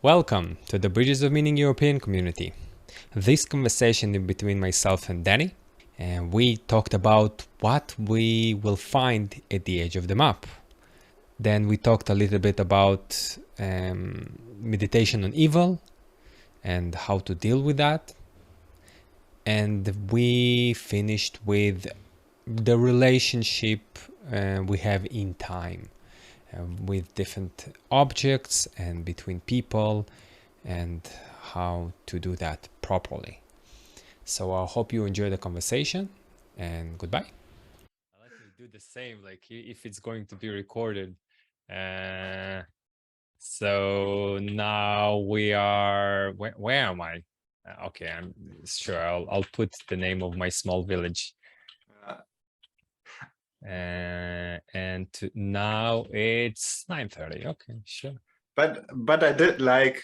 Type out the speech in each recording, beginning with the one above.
Welcome to the Bridges of Meaning European community. This conversation is between myself and Danny, and we talked about what we will find at the edge of the map. Then we talked a little bit about meditation on evil and how to deal with that. And we finished with the relationship we have in time. With different objects and between people and how to do that properly. So I hope you enjoy the conversation and goodbye. I like to do the same, like if it's going to be recorded. So now we are, where am I? Okay, I'm sure I'll put the name of my small village. And now it's 9:30. Okay, sure. But I did like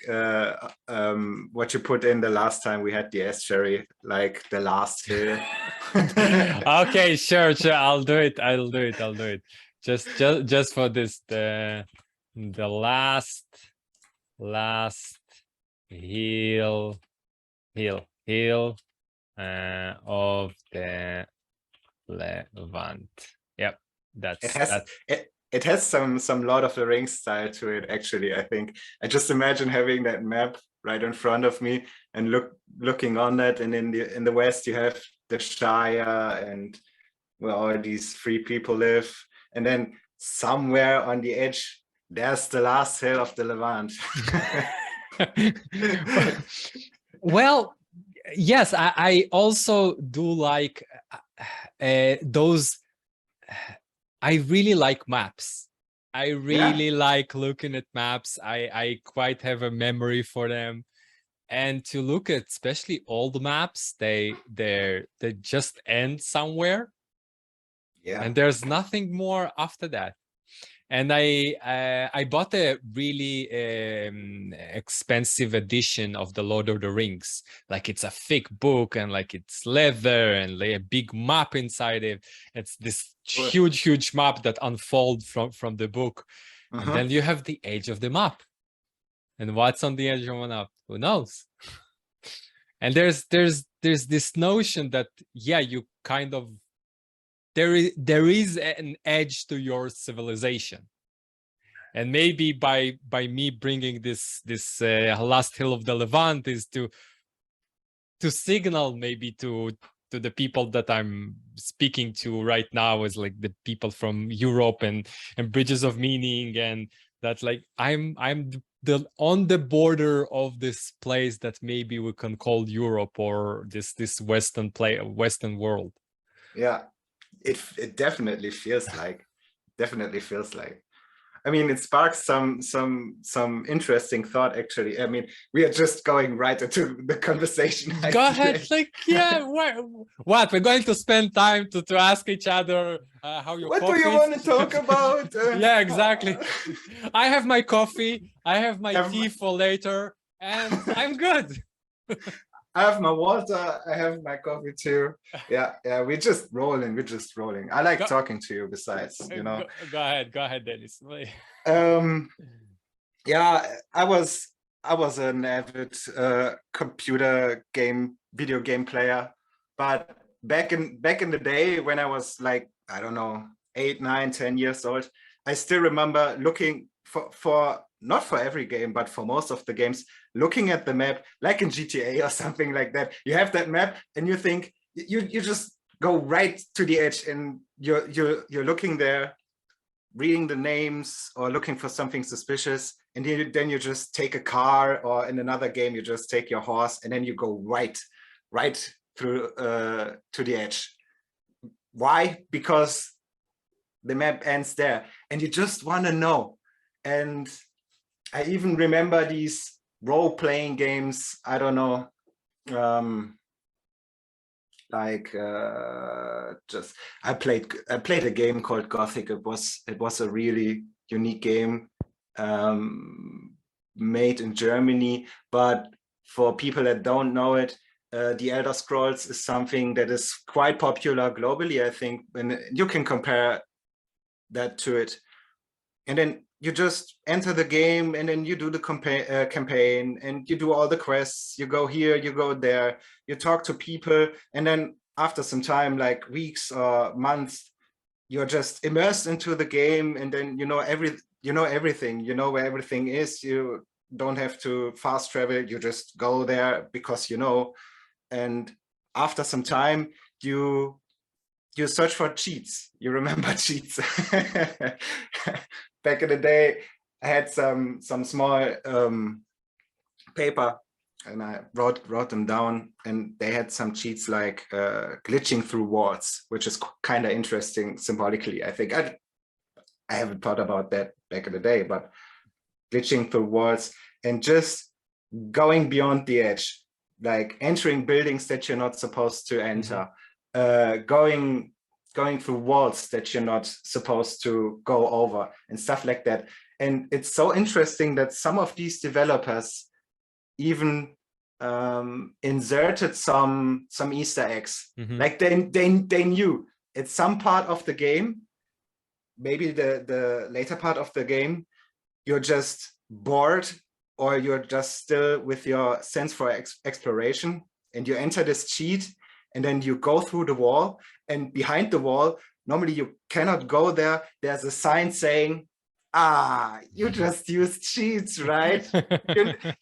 what you put in the last time we had the estuary, like the last hill. Okay, sure. I'll do it. Just for this, the last hill of the Levant. Yep, it has some Lord of the Rings style to it, actually. I think I just imagine having that map right in front of me and looking on that, and in the west you have the Shire and where all these free people live, and then somewhere on the edge there's the last hill of the Levant. Well, yes, I also do like those. I really like maps. I really like looking at maps. I quite have a memory for them, and to look at especially old maps, they just end somewhere, and there's nothing more after that. And I bought a really expensive edition of the Lord of the Rings. Like it's a thick book and like it's leather and like a big map inside it. It's this huge map that unfolds from the book. And then you have the edge of the map. And what's on the edge of the map? Who knows? And there's this notion that, yeah, you kind of, there is an edge to your civilization, and maybe by me bringing this last hill of the Levant is to signal maybe to the people that I'm speaking to right now, as like the people from Europe and Bridges of Meaning, and that like I'm on the border of this place that maybe we can call Europe, or this Western world. Yeah. It definitely feels like. I mean, it sparks some interesting thought, actually. I mean, we are just going right into the conversation. Go ahead, like, yeah, what? We're going to spend time to ask each other how your what coffee. What do you want to talk about? Yeah, exactly. I have my coffee, I have my tea for later, and I'm good. I have my water, I have my coffee too. Yeah, we're just rolling. I like talking to you, besides, you know. Go ahead, Dennis. Yeah, I was an avid video game player, but back in the day when I was like, I don't know, 8, 9, 10 years old, I still remember looking for not for every game, but for most of the games, looking at the map, like in GTA or something like that. You have that map and you think you just go right to the edge, and you're looking there, reading the names or looking for something suspicious, and then you just take a car, or in another game you just take your horse, and then you go right through to the edge. Why? Because the map ends there, and you just want to know. And I even remember these role-playing games. I don't know, I played a game called Gothic. It was a really unique game, made in Germany. But for people that don't know it, the Elder Scrolls is something that is quite popular globally, I think, and you can compare that to it. And then you just enter the game, and then you do the campaign, and you do all the quests. You go here, you go there, you talk to people, and then after some time, like weeks or months, you're just immersed into the game, and then you know everything. You know where everything is. You don't have to fast travel. You just go there because you know. And after some time, you search for cheats. You remember cheats. Back in the day, I had some small paper, and I wrote them down, and they had some cheats like glitching through walls, which is kind of interesting symbolically. I think I haven't thought about that back in the day, but glitching through walls and just going beyond the edge, like entering buildings that you're not supposed to enter, going through walls that you're not supposed to go over, and stuff like that. And it's so interesting that some of these developers even inserted some Easter eggs. Like they knew it's some part of the game, maybe the later part of the game, you're just bored, or you're just still with your sense for exploration, and you enter this cheat, and then you go through the wall, and behind the wall, normally you cannot go there. There's a sign saying, you just used cheats, right?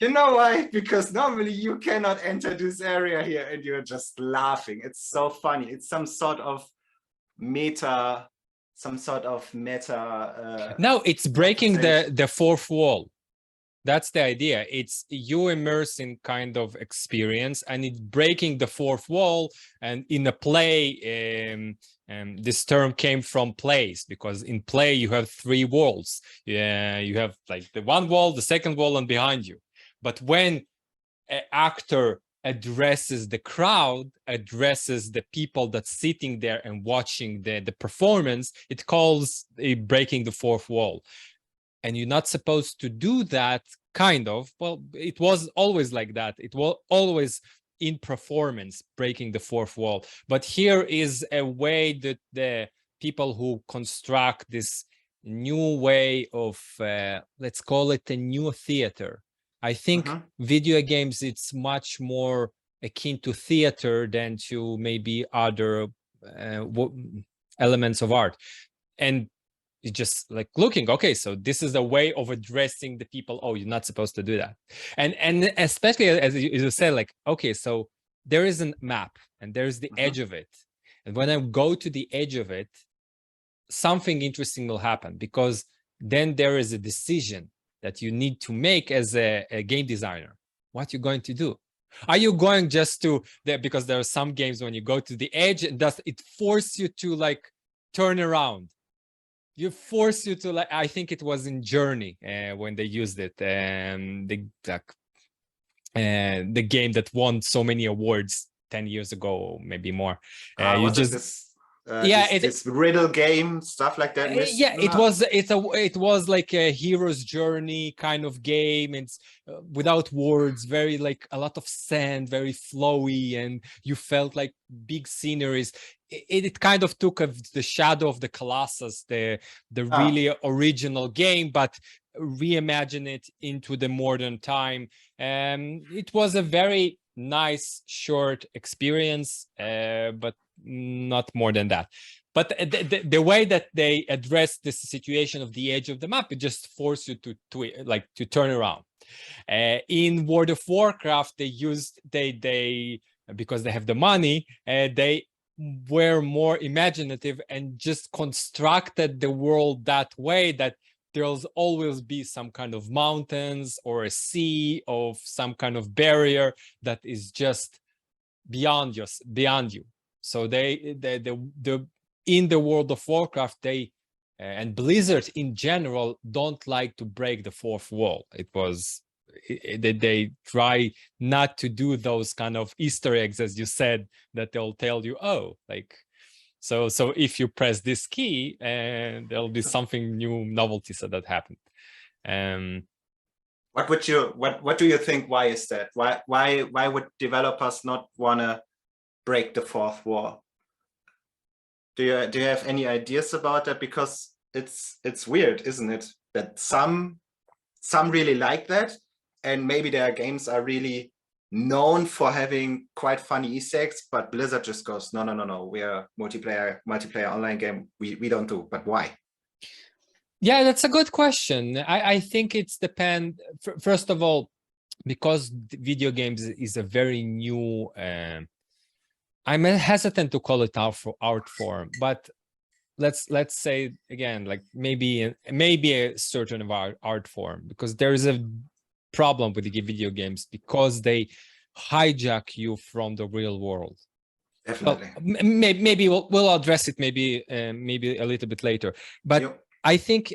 you know why? Because normally you cannot enter this area here, and you're just laughing. It's so funny. It's some sort of meta. No, it's breaking the fourth wall. That's the idea. It's you immerse in kind of experience, and it's breaking the fourth wall. And in a play, this term came from plays, because in play you have three walls. You have like the one wall, the second wall, and behind you. But when an actor addresses the crowd, addresses the people that's sitting there and watching the performance, it calls breaking the fourth wall. And you're not supposed to do that, kind of. Well, it was always like that. It was always in performance, breaking the fourth wall. But here is a way that the people who construct this new way of, let's call it a new theater. I think video games, it's much more akin to theater than to maybe other elements of art. And it's just like looking, okay, so this is a way of addressing the people. Oh, you're not supposed to do that. And especially as you said, like, okay, so there is a map, and there's the edge of it. And when I go to the edge of it, something interesting will happen, because then there is a decision that you need to make as a game designer. What you're going to do? Are you going just to because there are some games when you go to the edge, it forces you to like turn around. You force you to, like, I think it was in Journey when they used it, the game that won so many awards 10 years ago, maybe more. You just this riddle game, stuff like that. It was like a hero's journey kind of game. It's without words, very like a lot of sand, very flowy, and you felt like big sceneries. It kind of took the shadow of the Colossus, the really original game, but reimagine it into the modern time. It was a very nice short experience, but not more than that. But the way that they address this situation of the edge of the map, it just forces you to turn around. In World of Warcraft, they because they have the money, they were more imaginative and just constructed the world that way, that there'll always be some kind of mountains or a sea of some kind of barrier that is just beyond you. So they in the World of Warcraft, they and Blizzard in general don't like to break the fourth wall. They try not to do those kind of Easter eggs, as you said, that they'll tell you, oh, like, so if you press this key, and there'll be something new, novelty, so that happened. What do you think? Why is that? Why would developers not want to break the fourth wall? Do you have any ideas about that? Because it's weird, isn't it? that some really like that, and maybe their games are really known for having quite funny Easter eggs, but Blizzard just goes, no, no, no, no, we are multiplayer online game. We don't do, but why? Yeah, that's a good question. I think it's first of all, because video games is a very new, I'm hesitant to call it art form, but let's say again, like maybe a certain of art form, because there is a problem with the video games because they hijack you from the real world. Definitely. Well, maybe we'll address it maybe a little bit later, but yep. I think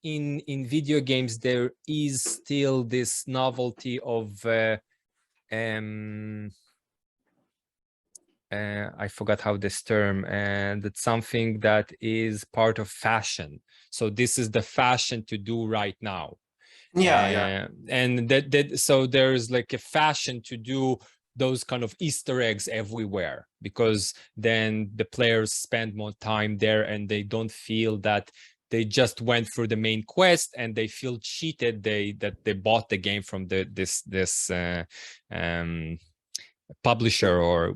in video games there is still this novelty of I forgot how this term, and it's something that is part of fashion. So this is the fashion to do right now. Yeah. And so there's like a fashion to do those kind of Easter eggs everywhere, because then the players spend more time there and they don't feel that they just went through the main quest and they feel cheated that they bought the game from this publisher or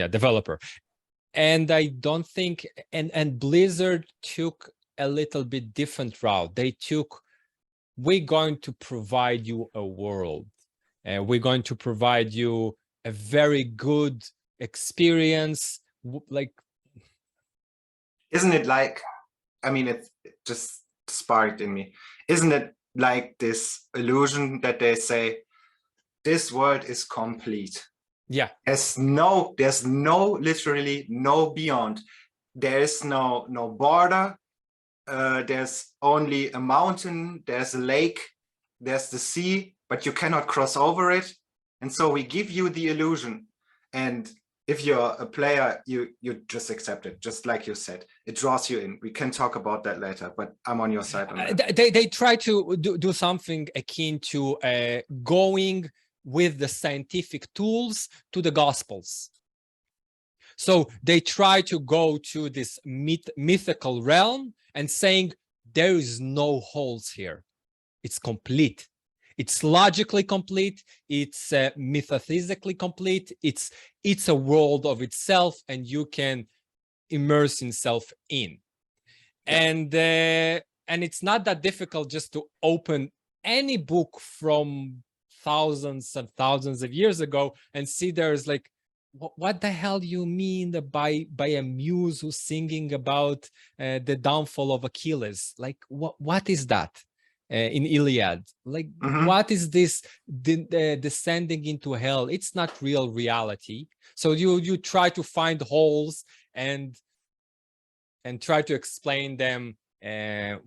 developer. And I don't think, and Blizzard took a little bit different route. They took, we're going to provide you a world, and we're going to provide you a very good experience. Like, isn't it like, I mean, it just sparked in me. Isn't it like this illusion that they say, this world is complete? Yeah. There's no literally no beyond. There is no border. There's only a mountain, there's a lake, there's the sea, but you cannot cross over it. And so we give you the illusion. And if you're a player, you just accept it, just like you said. It draws you in. We can talk about that later, but I'm on your side on that. They try to do something akin to going with the scientific tools to the Gospels. So they try to go to this mythical realm and saying there is no holes here. It's complete. It's logically complete. It's metaphysically complete. It's a world of itself, and you can immerse yourself in. And it's not that difficult just to open any book from thousands and thousands of years ago and see there's like, what the hell do you mean by a muse who's singing about the downfall of Achilles? Like, what is that in Iliad? Like, what is this descending into hell? It's not real reality. So you try to find holes and try to explain them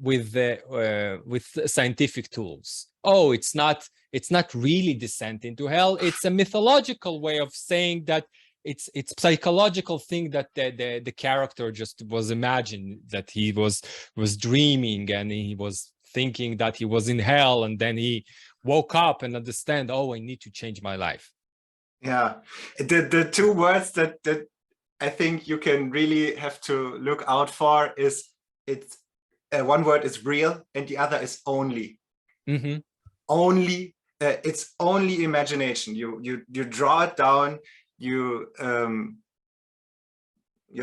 with scientific tools. Oh, it's not really descent into hell. It's a mythological way of saying that it's psychological thing that the character just was imagined, that he was dreaming and he was thinking that he was in hell, and then he woke up and understand, oh, I need to change my life. Yeah, the two words that I think you can really have to look out for is it's one word is real and the other is only. Only it's only imagination. You draw it down. You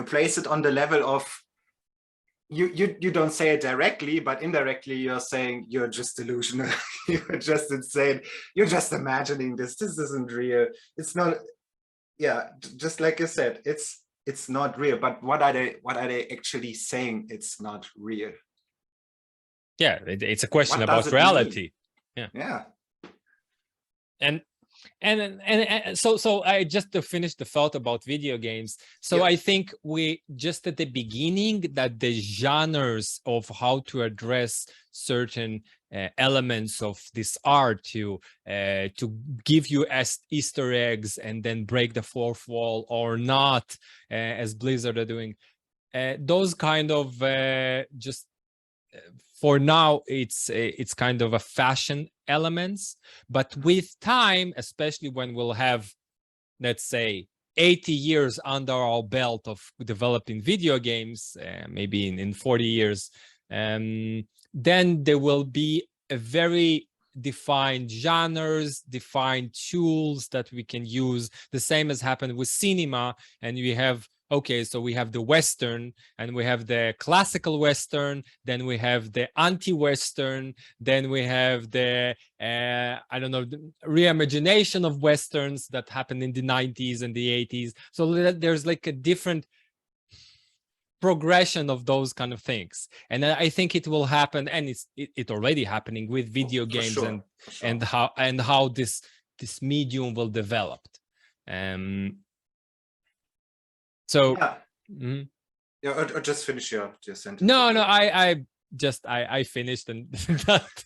place it on the level of you don't say it directly, but indirectly you're saying you're just delusional. You're just insane. You're just imagining this. This isn't real. It's not. Yeah, just like you said, it's not real. But what are they actually saying? It's not real. Yeah, it's a question about reality. Yeah. And so I just to finish the thought about video games. So I think we just at the beginning that the genres of how to address certain elements of this art to give you as Easter eggs and then break the fourth wall or not, as Blizzard are doing, those kind of just for now it's kind of a fashion elements, but with time, especially when we'll have, let's say, 80 years under our belt of developing video games, maybe in 40 years, then there will be a very defined genres, defined tools that we can use. The same has happened with cinema, and we have, okay, so we have the Western, and we have the classical Western, then we have the anti-Western, then we have the, I don't know, the reimagination of Westerns that happened in the 90s and the 80s. So there's like a different progression of those kind of things, and I think it will happen, and it's already happening with video games, sure, and how this medium will develop. So yeah, mhm. yeah, or just finish your sentence. No, I finished, and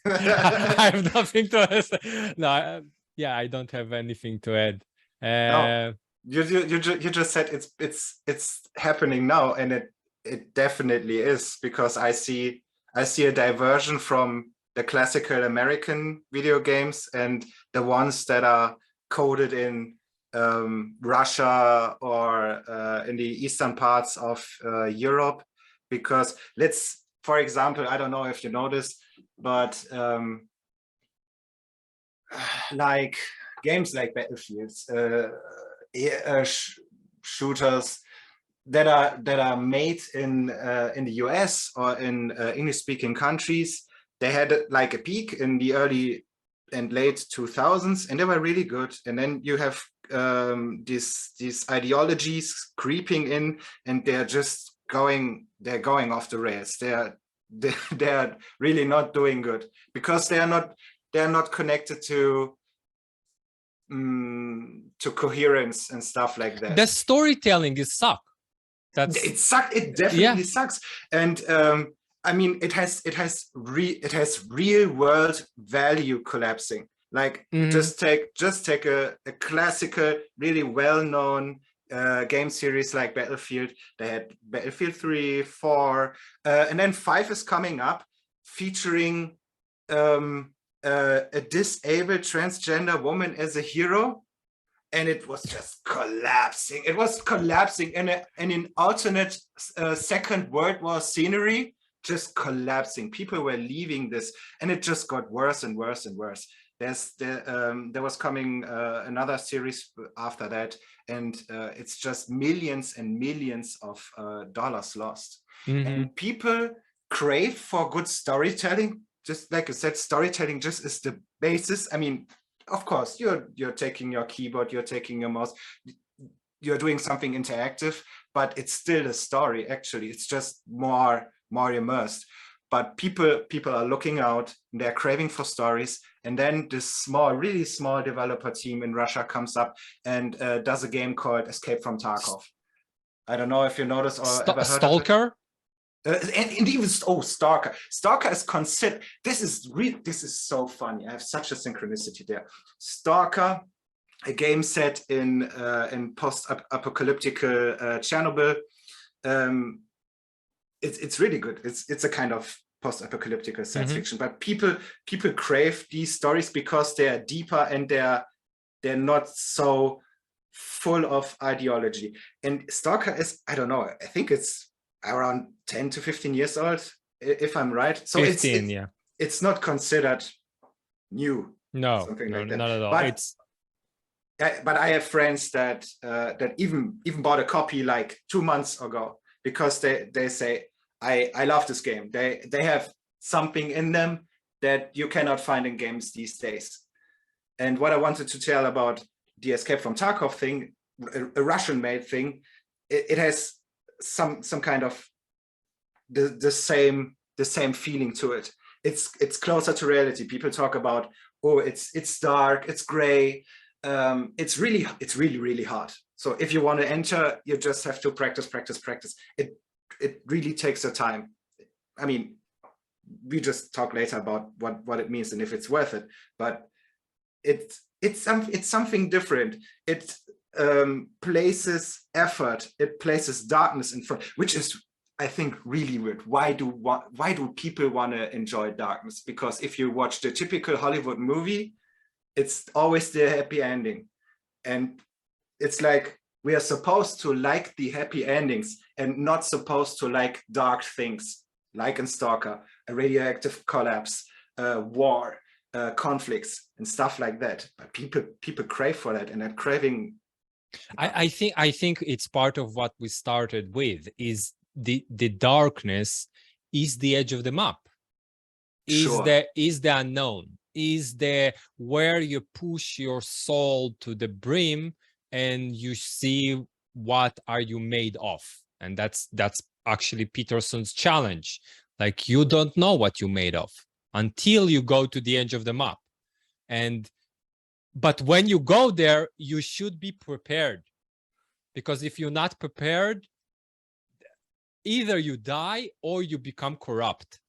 I have nothing to say. No, yeah, I don't have anything to add. No, you just said it's happening now, and it definitely is, because I see a diversion from the classical American video games and the ones that are coded in Russia or in the eastern parts of Europe. Because for example, I don't know if you know this, but like games like Battlefields, shooters that are made in the US or in English-speaking countries, they had like a peak in the early and late 2000s, and they were really good. And then you have these ideologies creeping in, and they're going off the rails. They're really not doing good, because they're not connected to coherence and stuff like that. The storytelling is suck. It definitely sucks. And I mean, it has real world value collapsing. Like just take a classical, really well-known game series like Battlefield. They had Battlefield 3, 4, and then 5 is coming up, featuring a disabled transgender woman as a hero, and it was just collapsing. It was collapsing, and in alternate Second World War scenery, just collapsing. People were leaving this, and it just got worse and worse and worse. There was coming another series after that, and it's just millions and millions of dollars lost. And people crave for good storytelling. Just like I said, storytelling just is the basis. I mean, of course, you're taking your keyboard, you're taking your mouse, you're doing something interactive, but it's still a story. Actually, it's just more immersed. But people are looking out, and they're craving for stories, and then this really small developer team in Russia comes up and does a game called Escape from Tarkov. I don't know if you noticed or ever heard Stalker. of it. And even Stalker. Stalker is considered. This is so funny. I have such a synchronicity there. Stalker, a game set in post-apocalyptic Chernobyl. It's really good. It's a kind of post-apocalyptic science fiction. But people crave these stories because they're deeper, and they're not so full of ideology. And Stalker is, I don't know, I think it's around 10 to 15 years old, if I'm right. So 15, it's not considered new. No, something like that. Not at all. But I have friends that even bought a copy like 2 months ago, because they say, I love this game. They have something in them that you cannot find in games these days. And what I wanted to tell about the Escape from Tarkov thing, a Russian-made thing, it has some kind of the same feeling to it. It's closer to reality. People talk about, oh, it's dark, it's gray. It's really hard. So if you want to enter, you just have to practice. It really takes a time. I mean, we just talk later about what it means and if it's worth it. But it's something different. It places effort. It places darkness in front, which is, I think, really weird. Why do people want to enjoy darkness? Because if you watch the typical Hollywood movie, it's always the happy ending. And it's like we are supposed to like the happy endings and not supposed to like dark things. like in Stalker, a radioactive collapse, war, conflicts, and stuff like that. But people crave for that, and that craving. I think it's part of what we started with, is the darkness is the edge of the map, is the unknown, is the where you push your soul to the brim and you see what are you made of. And that's actually Peterson's challenge. Like, you don't know what you're made of until you go to the edge of the map. But when you go there, you should be prepared, because if you're not prepared, either you die or you become corrupt.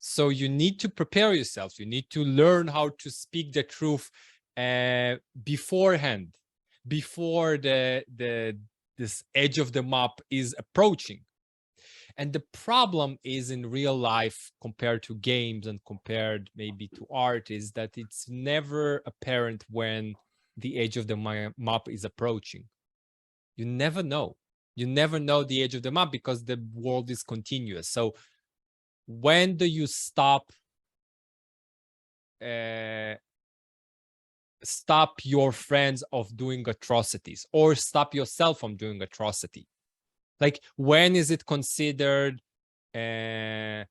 So you need to prepare yourself. You need to learn how to speak the truth beforehand, before this edge of the map is approaching. And the problem is, in real life, compared to games and compared maybe to art, is that it's never apparent when the edge of the map is approaching. You never know. You never know the edge of the map, because the world is continuous. So when do you stop your friends of doing atrocities, or stop yourself from doing atrocity? Like, when is it considered when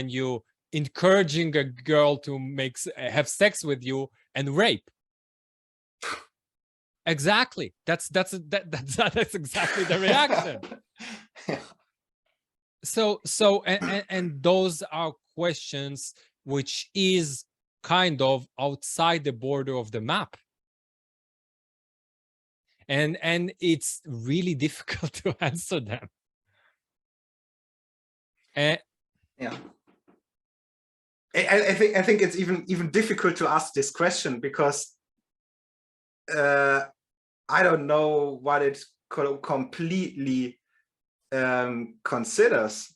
you encouraging a girl to have sex with you and rape? Exactly. That's exactly the reaction. So and those are questions which is kind of outside the border of the map. And it's really difficult to answer them. Yeah. I think it's even difficult to ask this question, because I don't know what it completely considers.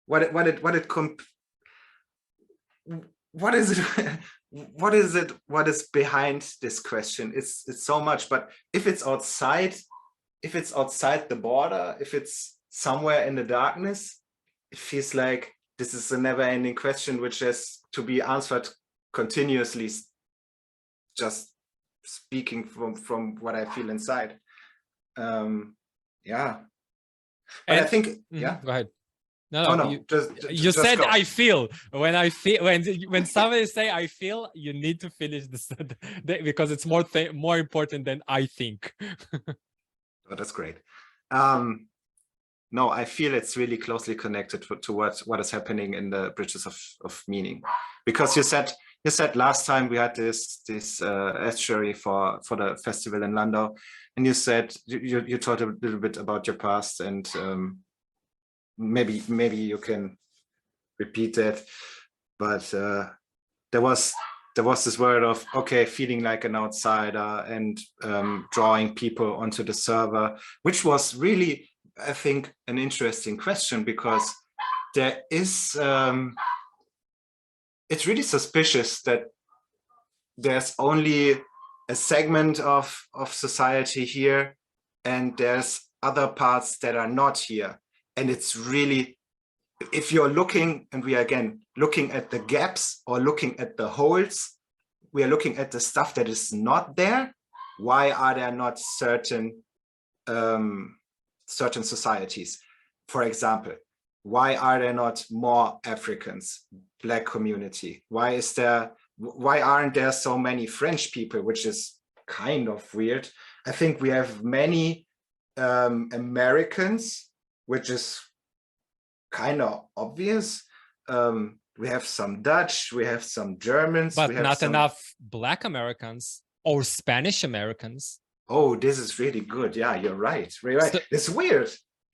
What is behind this question? It's so much. But if it's outside the border, if it's somewhere in the darkness, it feels like this is a never-ending question which has to be answered continuously, just speaking from what I feel inside. Yeah. But I think, yeah. Go ahead. No, you said go. I feel. When somebody say I feel, you need to finish this because it's more important than I think. Oh, that's great. No, I feel it's really closely connected to what is happening in the Bridges of Meaning, because you said last time we had this estuary for the festival in Landau, and you said you talked a little bit about your past, and maybe you can repeat that. But there was this word of, okay, feeling like an outsider and drawing people onto the server, which was really, I think, an interesting question, because there is it's really suspicious that there's only a segment of society here, and there's other parts that are not here. And it's really, if you're looking, and we are again looking at the gaps or looking at the holes, we are looking at the stuff that is not there. Why are there not certain societies? For example, why are there not more Africans, Black community? Why aren't there so many French people, which is kind of weird? I think we have many Americans, which is kind of obvious. We have some Dutch, we have some Germans, but we have not enough Black Americans or Spanish Americans. Oh, this is really good. Yeah, you're right. Really right. So, it's weird.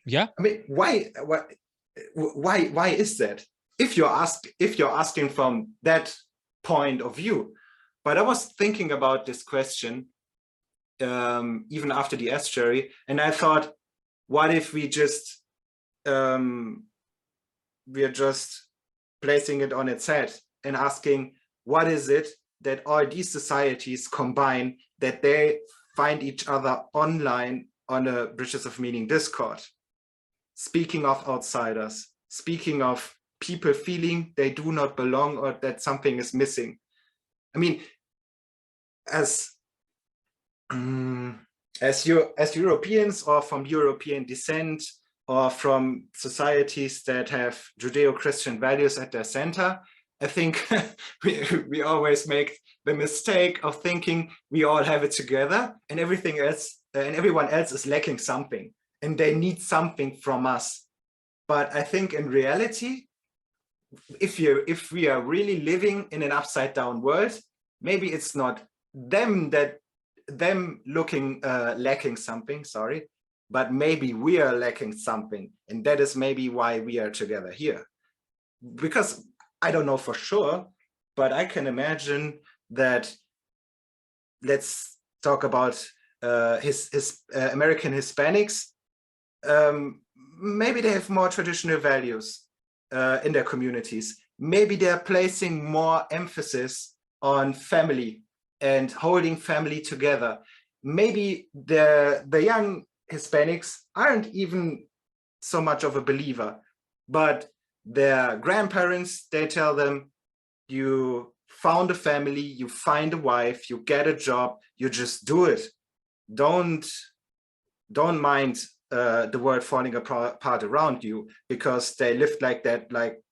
Yeah. I mean, why is that? If you're asking from that point of view. But I was thinking about this question even after the estuary, and I thought, what if we just we're just placing it on its head and asking, what is it that all these societies combine, that they find each other online on a Bridges of Meaning Discord? speaking of outsiders, speaking of people feeling they do not belong or that something is missing. I mean, as Europeans or from European descent or from societies that have Judeo-Christian values at their center, I think we always make the mistake of thinking we all have it together and everything else and everyone else is lacking something and they need something from us. But I think in reality, if we are really living in an upside down world, maybe it's not them looking lacking something, sorry, but maybe we are lacking something, and that is maybe why we are together here. Because I don't know for sure, but I can imagine that, let's talk about American Hispanics. Maybe they have more traditional values in their communities. Maybe they're placing more emphasis on family and holding family together. Maybe the young Hispanics aren't even so much of a believer, but their grandparents, they tell them, you found a family, you find a wife, you get a job, you just do it. Don't mind the world falling apart around you, because they lived like that, like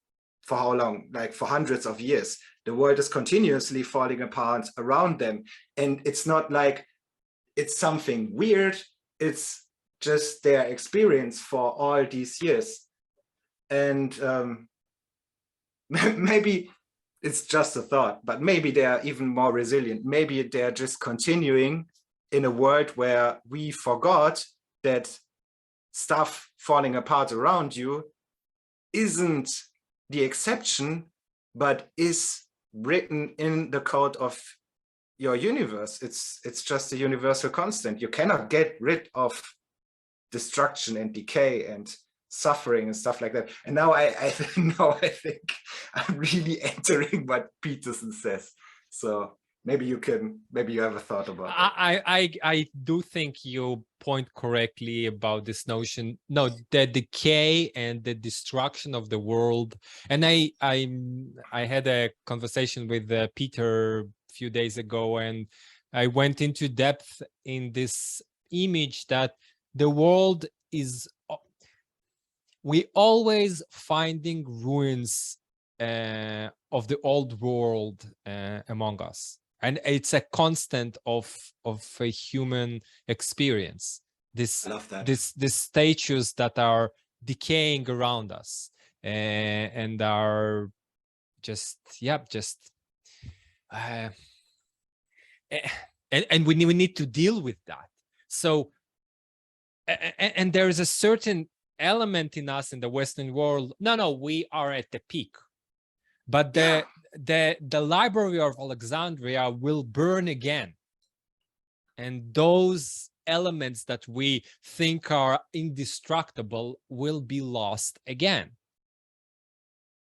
for how long? Like for hundreds of years. The world is continuously falling apart around them. And it's not like it's something weird. It's just their experience for all these years. And maybe it's just a thought, but maybe they are even more resilient. Maybe they're just continuing in a world where we forgot that stuff falling apart around you isn't the exception, but is written in the code of your universe. It's just a universal constant. You cannot get rid of destruction and decay and suffering and stuff like that. And now I think I'm really entering what Peterson says. So maybe you have a thought about that. I do think you point correctly about this notion. No, the decay and the destruction of the world. And I had a conversation with Peter a few days ago, and I went into depth in this image that the world is, we always finding ruins of the old world among us. And it's a constant of a human experience. This statues that are decaying around us and are just and we need to deal with that. So and there is a certain element in us in the Western world. No, we are at the peak, but the Library of Alexandria will burn again, and those elements that we think are indestructible will be lost again,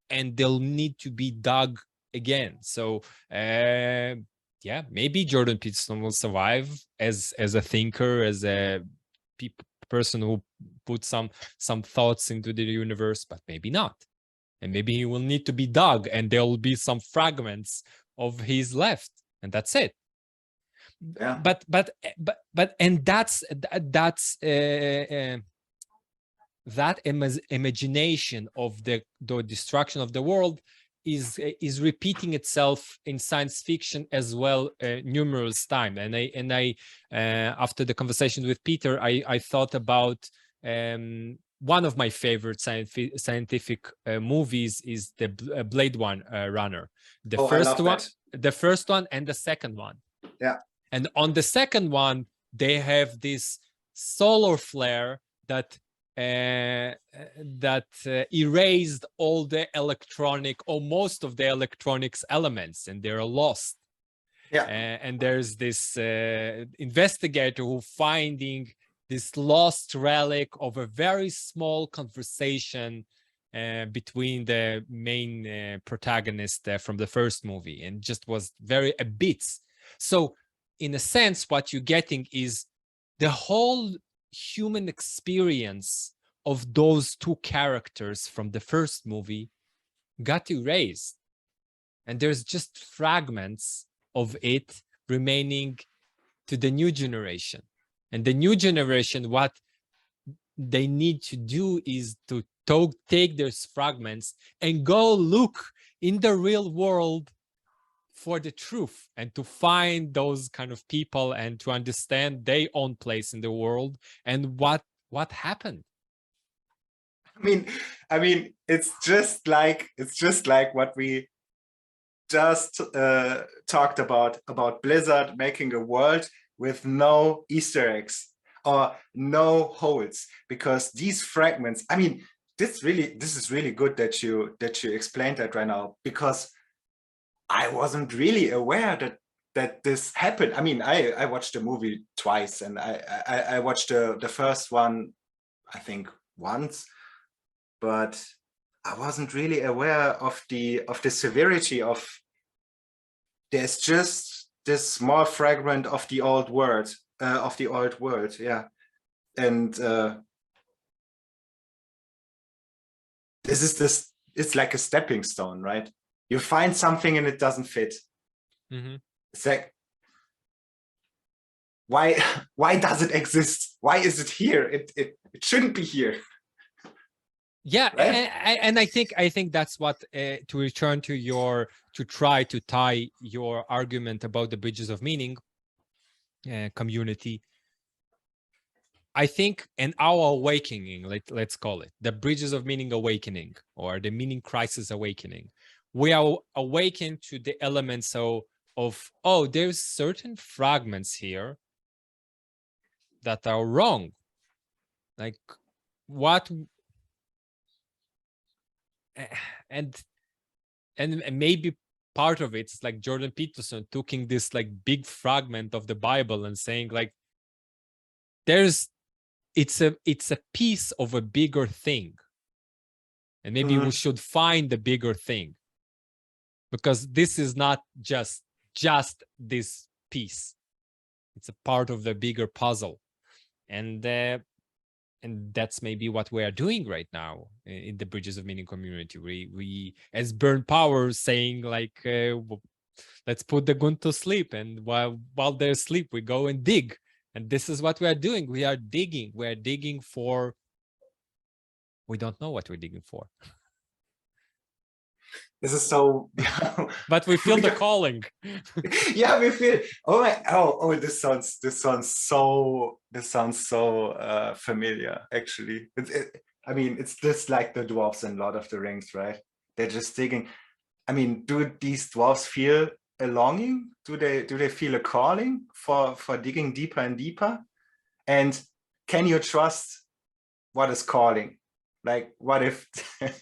and they'll need to be dug again. So maybe Jordan Peterson will survive as a thinker, as a person who put some thoughts into the universe, but maybe not. And maybe he will need to be dug, and there will be some fragments of his left, and that's it. Yeah. But and that's that imagination of the destruction of the world is repeating itself in science fiction as well numerous times. And I after the conversation with Peter, I thought about one of my favorite scientific movies is the Blade Runner. The first one and the second one. Yeah. And on the second one, they have this solar flare that erased all the electronic, or most of the electronics elements, and they're lost. Yeah. And there's this investigator who finding this lost relic of a very small conversation between the main protagonist from the first movie, and just was very a bits. So in a sense, what you're getting is the whole human experience of those two characters from the first movie got erased. And there's just fragments of it remaining to the new generation. And the new generation, what they need to do is to take those fragments and go look in the real world for the truth and to find those kind of people and to understand their own place in the world and what happened. I mean, it's just like what we just talked about Blizzard making a world with no Easter eggs or no holes, because these fragments, I mean, this is really good that you explained that right now, because I wasn't really aware that this happened. I mean, I watched the movie twice, and I watched the first one, I think, once, but I wasn't really aware of the severity of. There's just this small fragment of the old world, yeah, and it's like a stepping stone, right? You find something and it doesn't fit. Mm-hmm. It's like, why does it exist? Why is it here? It shouldn't be here. Yeah, right? and I think that's what to return to try to tie your argument about the bridges of meaning community. I think in our awakening, let's call it the bridges of meaning awakening or the meaning crisis awakening, we are awakened to the elements of oh, there's certain fragments here that are wrong. Like what, and maybe part of it's like Jordan Peterson taking this like big fragment of the Bible and saying like it's a piece of a bigger thing, and maybe we should find the bigger thing, because this is not just this piece, it's a part of the bigger puzzle. And that's maybe what we are doing right now in the Bridges of Meaning community. We as Burn Power saying like let's put the gun to sleep, and while they're asleep we go and dig. And this is what we are doing. We are digging for, we don't know what we're digging for. This is so but we feel the calling. Yeah, we feel, this sounds so familiar, actually. I mean, it's just like the dwarves in Lord of the Rings, right? They're just digging. I mean, do these dwarves feel a longing? Do they feel a calling for digging deeper and deeper? And can you trust what is calling? Like, what if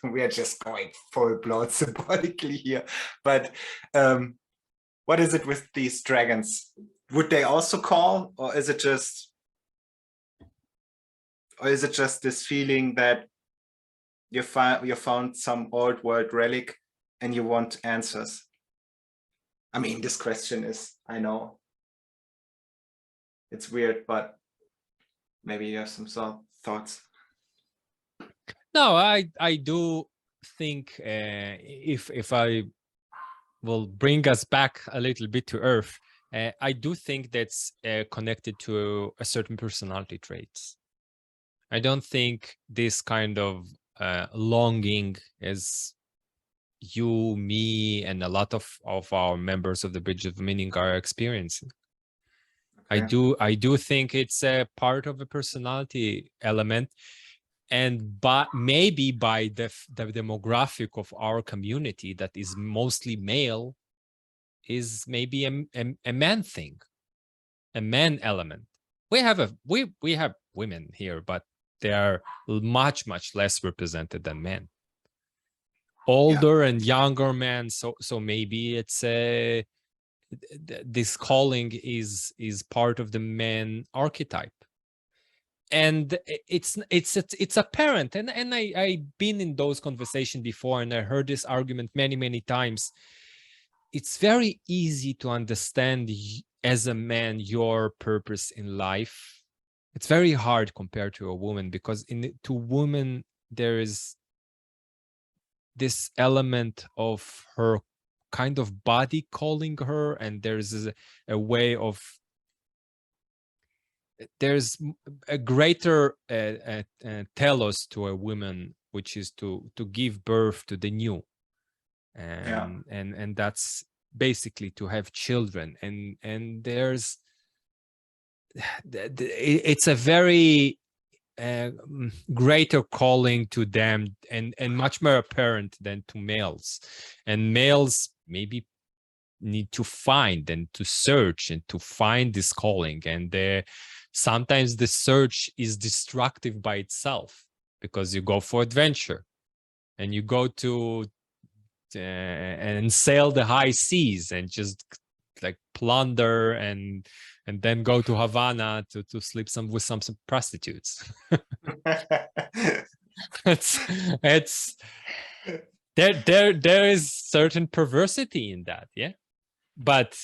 we are just going full blown symbolically here? But what is it with these dragons? Would they also call, or is it just this feeling that you found some old world relic and you want answers? I mean, this question is, I know it's weird, but maybe you have some thoughts. No, I do think if I will bring us back a little bit to Earth, I do think that's connected to a certain personality traits. I don't think this kind of longing as you, me, and a lot of our members of the Bridge of Meaning are experiencing. Okay. I do think it's a part of a personality element. And maybe by the demographic of our community that is mostly male, is maybe a man thing, a man element. We have women here, but they are much less represented than men. Older and younger men, so maybe it's this calling is part of the man archetype. And it's apparent, and I've been in those conversations before, and I heard this argument many times. It's very easy to understand as a man your purpose in life it's very hard compared to a woman, because to women there is this element of her kind of body calling her, and there's a way of, there's a greater telos to a woman, which is to give birth to the new, and that's basically to have children, and there's it's a very greater calling to them, and much more apparent than to males. And males maybe need to find and to search and to find this calling, and sometimes the search is destructive by itself, because you go for adventure and you go to and sail the high seas and just like plunder and then go to Havana to sleep with some prostitutes. it's there is certain perversity in that, yeah, but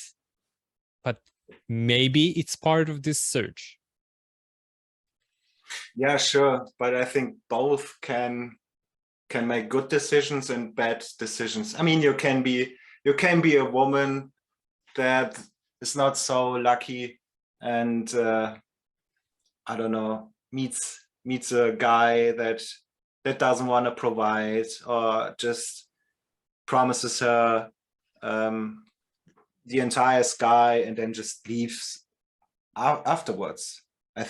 maybe it's part of this search. Yeah, sure, but I think both can make good decisions and bad decisions. I mean, you can be a woman that is not so lucky and I don't know, meets a guy that doesn't want to provide, or just promises her the entire sky and then just leaves afterwards. I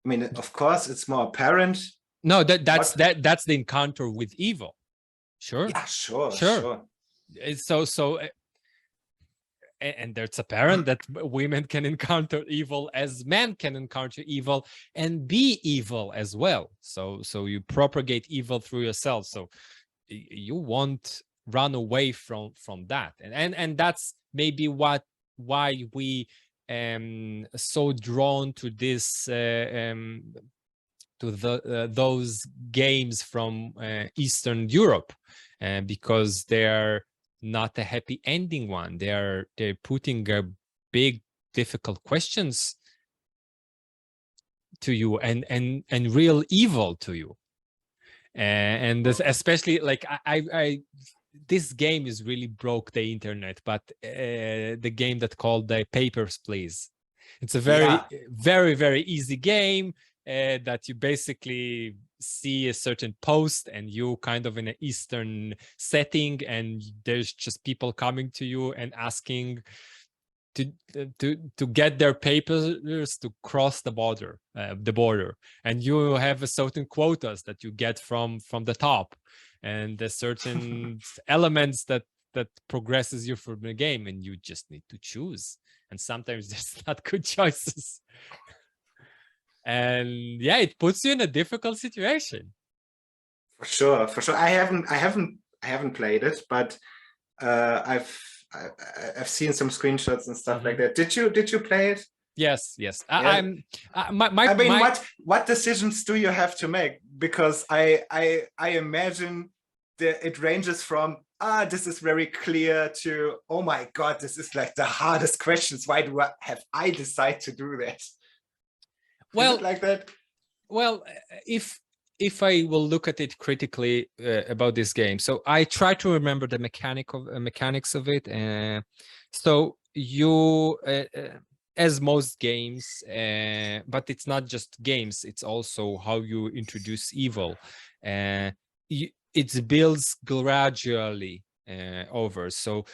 mean, of course, it's more apparent. No, that's the encounter with evil. Sure. Yeah, sure. So and there's apparent that women can encounter evil as men can encounter evil and be evil as well. So you propagate evil through yourself. So you won't run away from that. And that's maybe why we so drawn to this those games from Eastern Europe, because they're not a happy ending one. They're putting big difficult questions to you and real evil to you, and this, especially like I this game is really broke the internet, but the game that called the Papers, Please. It's a very easy game that you basically see a certain post and you kind of in an Eastern setting, and there's just people coming to you and asking to get their papers to cross the border, and you have a certain quotas that you get from the top, and there's certain elements that progresses you from the game, and you just need to choose, and sometimes there's not good choices. And yeah, it puts you in a difficult situation. For sure. I haven't played it, but I've seen some screenshots and stuff like that. Did you play it? Yes. Yeah. I mean, what decisions do you have to make? Because I imagine that it ranges from this is very clear to, oh my god, this is like the hardest questions. Why do I decide to do that? Well, is it like that? Well, if I will look at it critically about this game, so I try to remember the mechanics of it. So you, as most games, but it's not just games; it's also how you introduce evil. It builds gradually over. So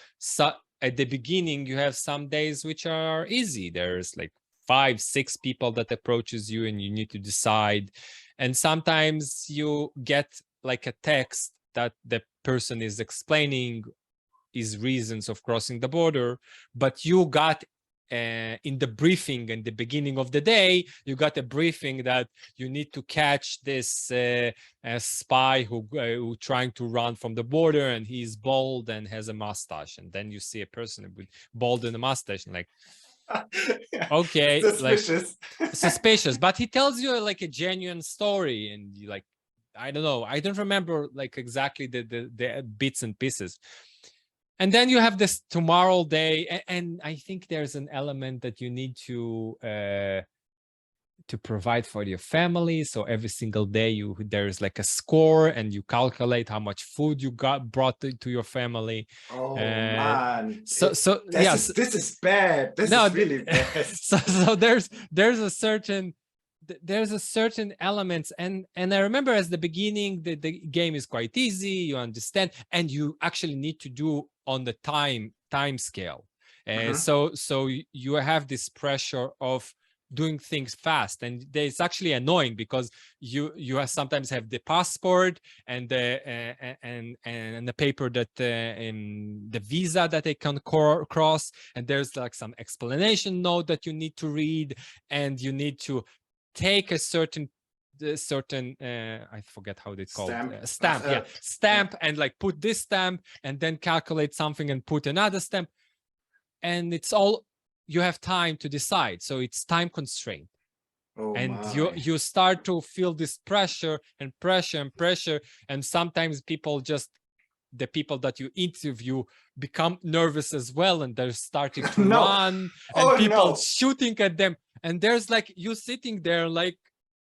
at the beginning, you have some days which are easy. There's like 5-6 people that approaches you and you need to decide, and sometimes you get like a text that the person is explaining his reasons of crossing the border, but you got in the briefing in the beginning of the day, you got a briefing that you need to catch this spy who trying to run from the border, and he's bald and has a mustache, and then you see a person with bald and a mustache, and like, okay, suspicious. Like, suspicious, but he tells you like a genuine story, and you like, I don't know, I don't remember like exactly the bits and pieces. And then you have this tomorrow day, and I think there's an element that you need to to provide for your family. So every single day there's like a score, and you calculate how much food you brought to your family. Oh man. Yes, this is bad. This no, is really bad. so there's a certain elements, and I remember as the beginning the game is quite easy, you understand, and you actually need to do on the time scale. So you have this pressure of doing things fast, and it's actually annoying because you sometimes have the passport and the paper that the visa that they can cross, and there's like some explanation note that you need to read, and you need to take a certain I forget how they call it, stamp, and like put this stamp and then calculate something and put another stamp, and it's all you have time to decide. So it's time constraint. And you start to feel this pressure, and sometimes the people that you interview become nervous as well, and they're starting to run, and people shooting at them, and there's like you sitting there like,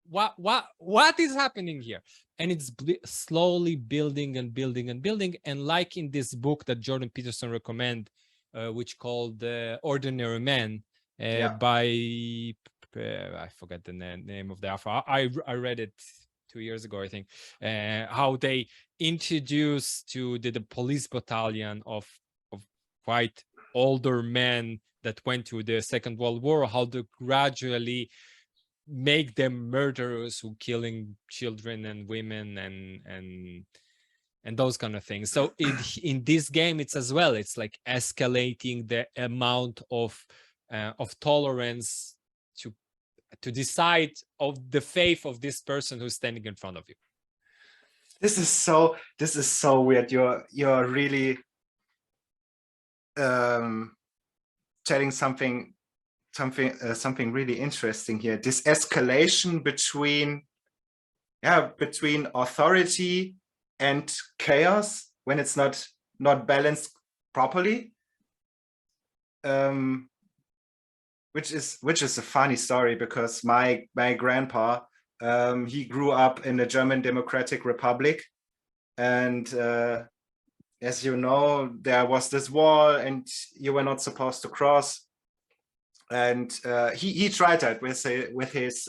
what is happening here? And it's slowly building and building and building. And like in this book that Jordan Peterson recommend, which called Ordinary Man, by I forget the name of the author. I read it 2 years ago, I think, how they introduced to the police battalion of quite older men that went to the Second World War, how to gradually make them murderers who killing children and women and those kind of things. So in this game, it's as well, it's like escalating the amount of tolerance to decide of the faith of this person who's standing in front of you. This is so weird. You're really telling something really interesting here. This escalation between authority and chaos when it's not balanced properly, which is a funny story, because my grandpa, he grew up in the German Democratic Republic, and as you know, there was this wall and you were not supposed to cross, and he tried that with his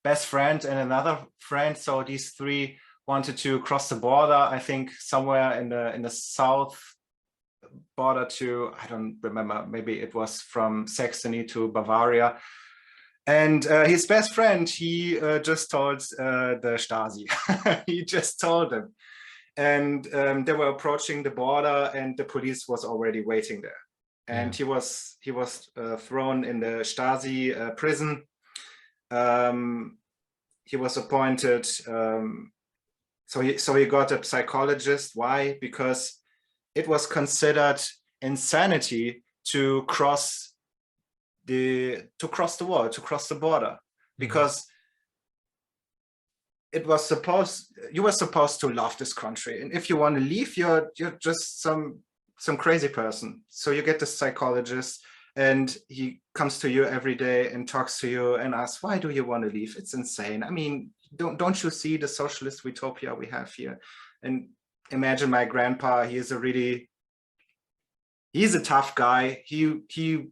best friend and another friend. So these three wanted to cross the border, I think somewhere in the south border to, I don't remember, maybe it was from Saxony to Bavaria. And his best friend, he just told the Stasi. He just told them. And they were approaching the border, and the police was already waiting there. And he was thrown in the Stasi prison. He was appointed, so he got a psychologist. Why? Because it was considered insanity to cross the wall, to cross the border, because you were supposed to love this country, and if you want to leave, you're just some crazy person. So you get this psychologist, and he comes to you every day and talks to you and asks, why do you want to leave? It's insane. I mean, don't you see the socialist utopia we have here? And imagine my grandpa. He's a tough guy. He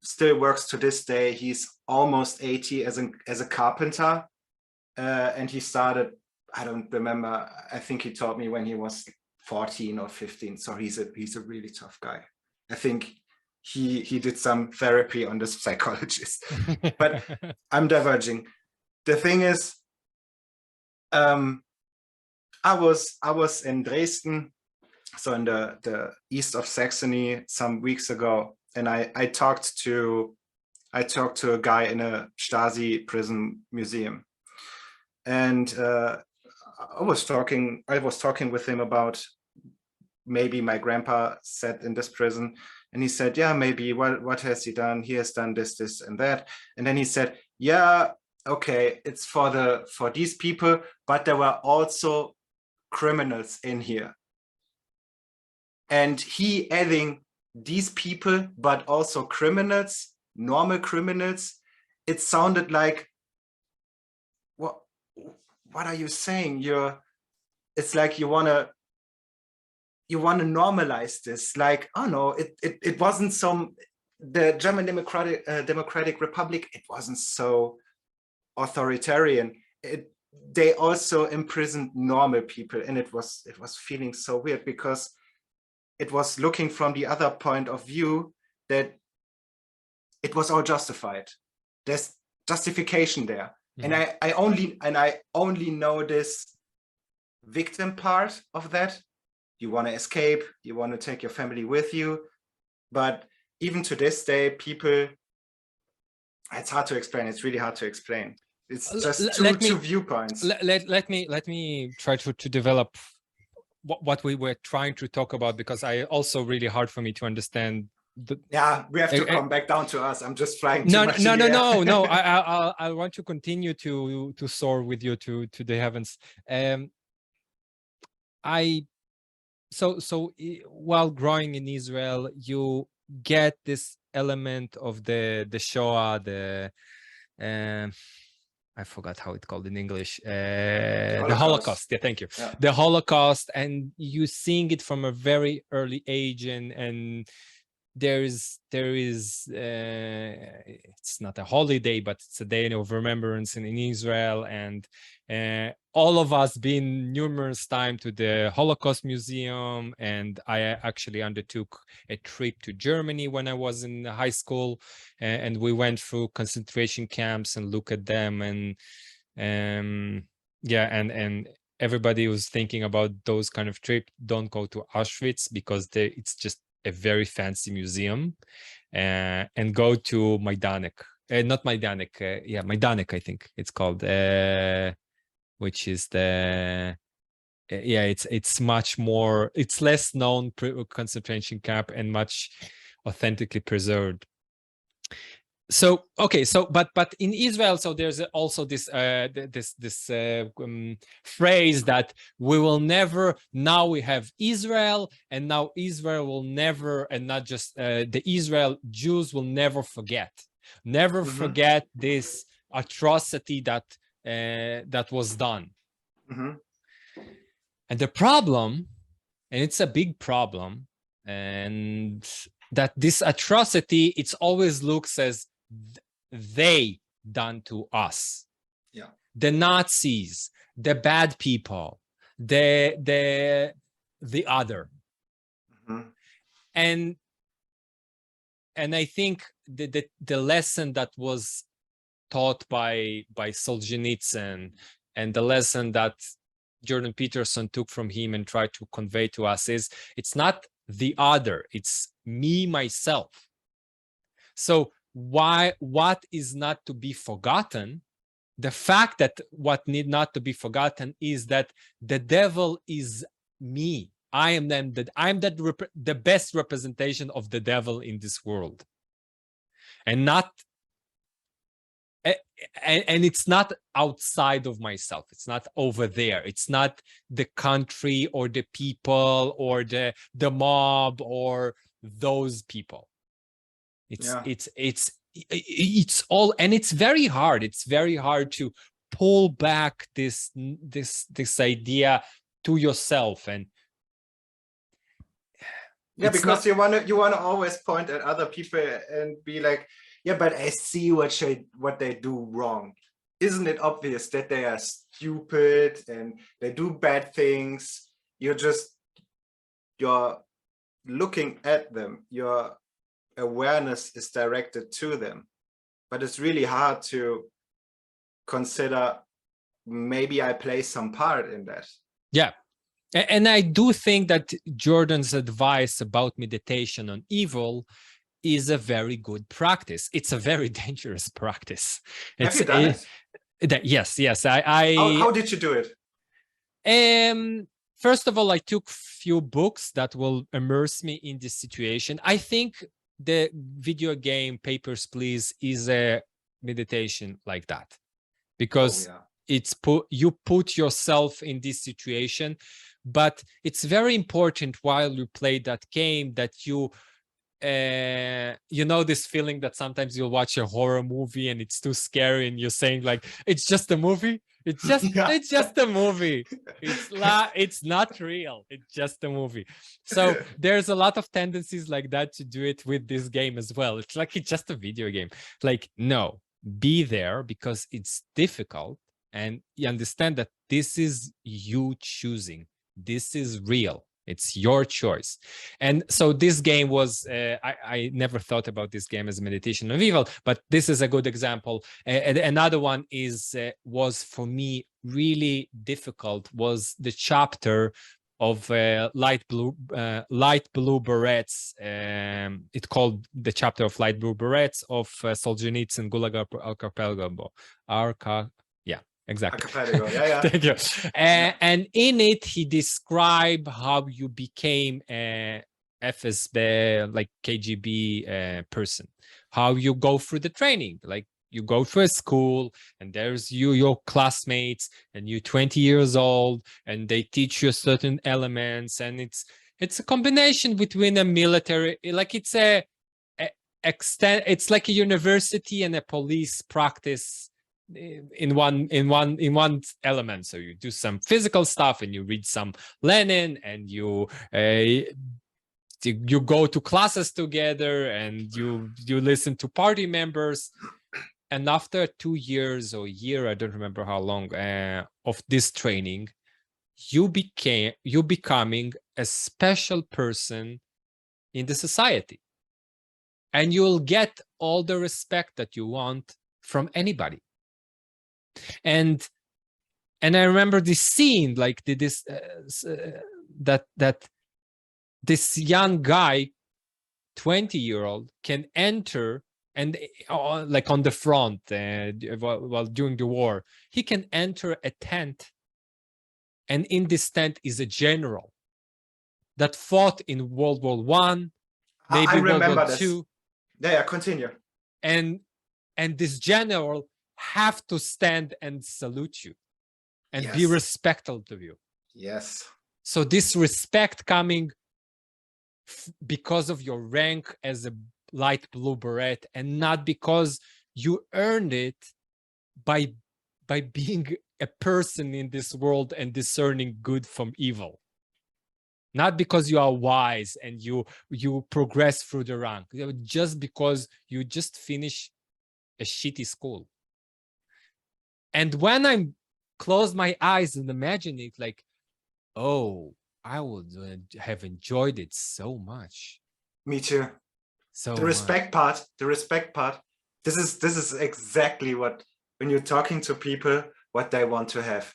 still works to this day. He's almost 80 as a carpenter, and he started, I don't remember, I think he told me when he was 14 or 15. So he's a really tough guy. I think he did some therapy on this psychologist. But I'm diverging. The thing is, I was in Dresden, so in the east of Saxony, some weeks ago, and I talked to a guy in a Stasi prison museum, and I was talking with him about maybe my grandpa sat in this prison, and he said, yeah, maybe. What has he done? He has done this, and that. And then he said, yeah, okay, it's for these people, but there were also criminals in here. And he adding these people, but also criminals, normal criminals, it sounded like, what are you saying? It's like you want to normalize this. Like, oh no, it wasn't the German Democratic Republic, it wasn't so authoritarian. They also imprisoned normal people, and it was feeling so weird because it was looking from the other point of view that it was all justified. There's justification there. And I only know this victim part of that. You want to escape, you want to take your family with you. But even to this day, people, it's hard to explain. It's really hard to explain. It's just two viewpoints. Let me try to develop what we were trying to talk about, because I also really hard for me to understand. Yeah, we have to come back down to us. I'm just flying too no much no in the no air. no I want to continue to soar with you to the heavens. While growing in Israel, you get this element of the Shoah, I forgot how it's called in English. The Holocaust. Yeah, thank you. Yeah. The Holocaust, and you seeing it from a very early age, and there is it's not a holiday, but it's a day of remembrance in Israel, and all of us been numerous times to the Holocaust Museum, and I actually undertook a trip to Germany when I was in high school, and we went through concentration camps and look at them, and yeah, and everybody who's thinking about those kind of trip, don't go to Auschwitz, because it's just a very fancy museum, and go to Majdanek, not Majdanek, yeah, Majdanek, I think it's called, which is yeah, it's much more, it's less known concentration camp and much authentically preserved. So okay, so but in Israel, so there's also this phrase that we will never, now we have Israel, and now Israel will never, and not just the Israel Jews will never forget this atrocity that was done. And the problem, and it's a big problem, and that this atrocity, it's always looks as they done to us. Yeah, the Nazis, the bad people, the other. And I think the lesson that was taught by Solzhenitsyn, and the lesson that Jordan Peterson took from him and tried to convey to us, is it's not the other, it's me, myself. So what is not to be forgotten, the fact that what need not to be forgotten is that the devil is me. I am the best representation of the devil in this world, and it's not outside of myself. It's not over there. It's not the country or the people or the mob or those people. It's all, and it's very hard. It's very hard to pull back this idea to yourself. And yeah, because you want to always point at other people and be like, yeah, but I see what they do wrong. Isn't it obvious that they are stupid and they do bad things? You're looking at them. Your awareness is directed to them. But it's really hard to consider, maybe I play some part in that. Yeah. And I do think that Jordan's advice about meditation on evil is a very good practice. It's a very dangerous practice. Have you done it? Yes. How did you do it? First of all, I took few books that will immerse me in this situation. I think the video game Papers, Please is a meditation like that, because you put yourself in this situation. But it's very important while you play that game that you you know this feeling that sometimes you'll watch a horror movie and it's too scary and you're saying like, it's just a movie. It's just a movie. It's not real. It's just a movie. So there's a lot of tendencies like that to do it with this game as well. It's like it's just a video game. Like, no, be there because it's difficult, and you understand that this is you choosing. This is real. It's your choice. And so this game was, I never thought about this game as a meditation of evil, but this is a good example. Another one was for me really difficult, was the chapter of light blue berets. It called the chapter of light blue berets of Solzhenitsyn Gulag Archipelago. Exactly. Thank you. And in it, he described how you became a FSB, like KGB person, how you go through the training, like you go to a school and there's your classmates and you're 20 years old and they teach you certain elements, and it's a combination between a military, like it's it's like a university and a police practice in one element. So you do some physical stuff and you read some Lenin and you go to classes together and you listen to party members. And after 2 years or a year, I don't remember how long, of this training, you becoming a special person in the society, and you'll get all the respect that you want from anybody. And I remember this scene, like that this young guy, 20-year-old, can enter and like on the front while during the war, he can enter a tent, and in this tent is a general that fought in World War I, maybe World War II. Yeah, continue. And this general have to stand and salute you and be respectful to you. Yes. So this respect coming because of your rank as a light blue beret, and not because you earned it by being a person in this world and discerning good from evil. Not because you are wise and you progress through the rank, just because you just finish a shitty school. And when I close my eyes and imagine it, like, oh, I would have enjoyed it so much. Me too. So the respect part. This is exactly what, when you're talking to people, what they want to have.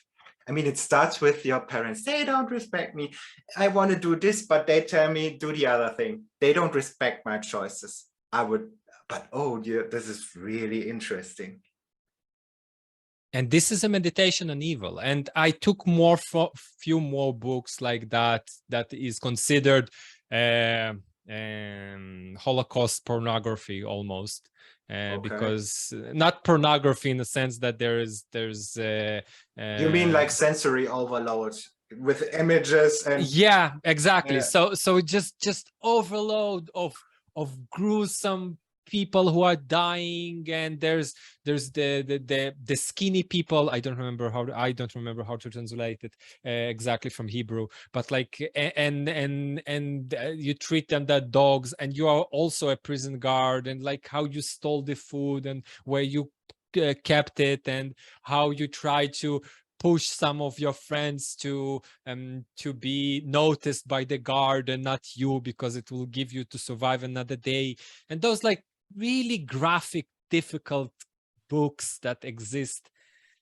I mean, it starts with your parents. They don't respect me. I want to do this, but they tell me do the other thing. They don't respect my choices. But oh dear, this is really interesting. And this is a meditation on evil. And I took few more books like that is considered Holocaust pornography almost. Because not pornography in the sense that there's you mean like sensory overload with images and yeah, exactly. So just overload of gruesome people who are dying, and there's the skinny people. I don't remember how to translate it exactly from Hebrew, but like and you treat them that dogs, and you are also a prison guard, and like how you stole the food and where you kept it, and how you try to push some of your friends to be noticed by the guard and not you, because it will give you to survive another day. And those like really graphic, difficult books that exist,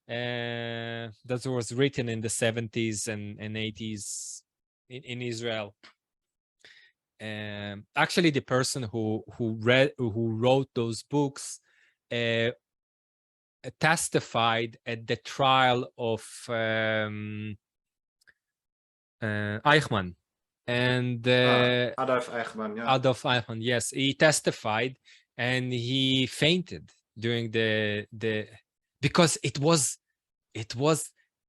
that was written in the 70s and 80s in Israel. Actually, the person who wrote those books testified at the trial of Eichmann. And Adolf Eichmann, yeah. Adolf Eichmann, yes, he testified, and he fainted during the because it was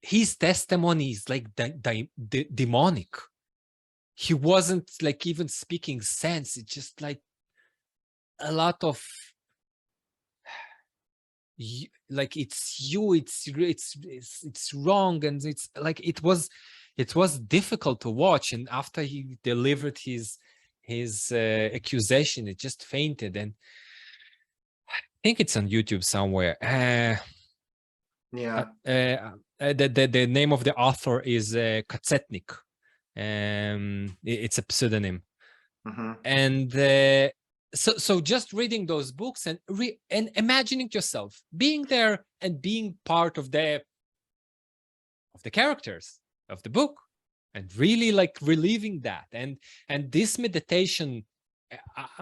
his testimony is like demonic. He wasn't like even speaking sense. It's just like a lot of like it's wrong, and it's like it was difficult to watch. And after he delivered his accusation, it just fainted. And I think it's on YouTube somewhere. The name of the author is Katsetnik. It's a pseudonym. And so just reading those books and imagining yourself being there and being part of the characters of the book, and really like reliving that. And this meditation,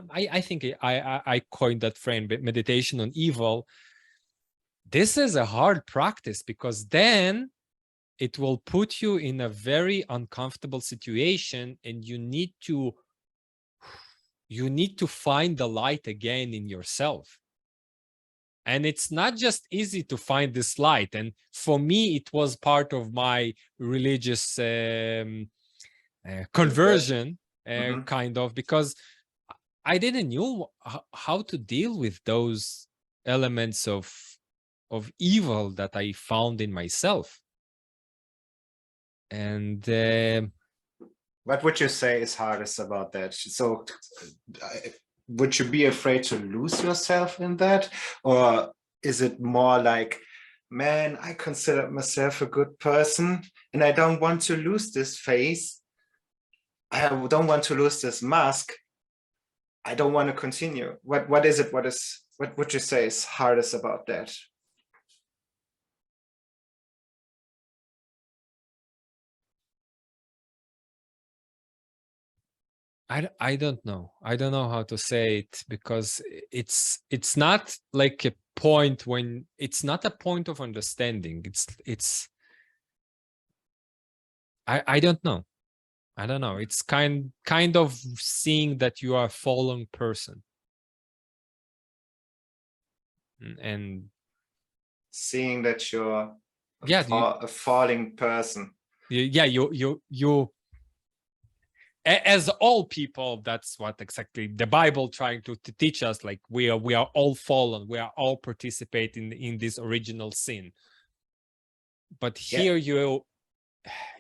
I think I coined that frame, meditation on evil. This is a hard practice, because then it will put you in a very uncomfortable situation, and you need to find the light again in yourself. And it's not just easy to find this light. And for me, it was part of my religious conversion, kind of, because I didn't know how to deal with those elements of evil that I found in myself. And what would you say is hardest about that? So would you be afraid to lose yourself in that? Or is it more like, man, I consider myself a good person and I don't want to lose this face. I don't want to lose this mask. I don't want to continue. What is it? What would you say is hardest about that? I don't know. I don't know how to say it, because it's not like a point when it's not a point of understanding. I don't know. I don't know. It's kind of seeing that you are a fallen person. And seeing that you're a falling person. You as all people, that's what exactly the Bible trying to teach us. Like we are all fallen. We are all participating in this original sin. But here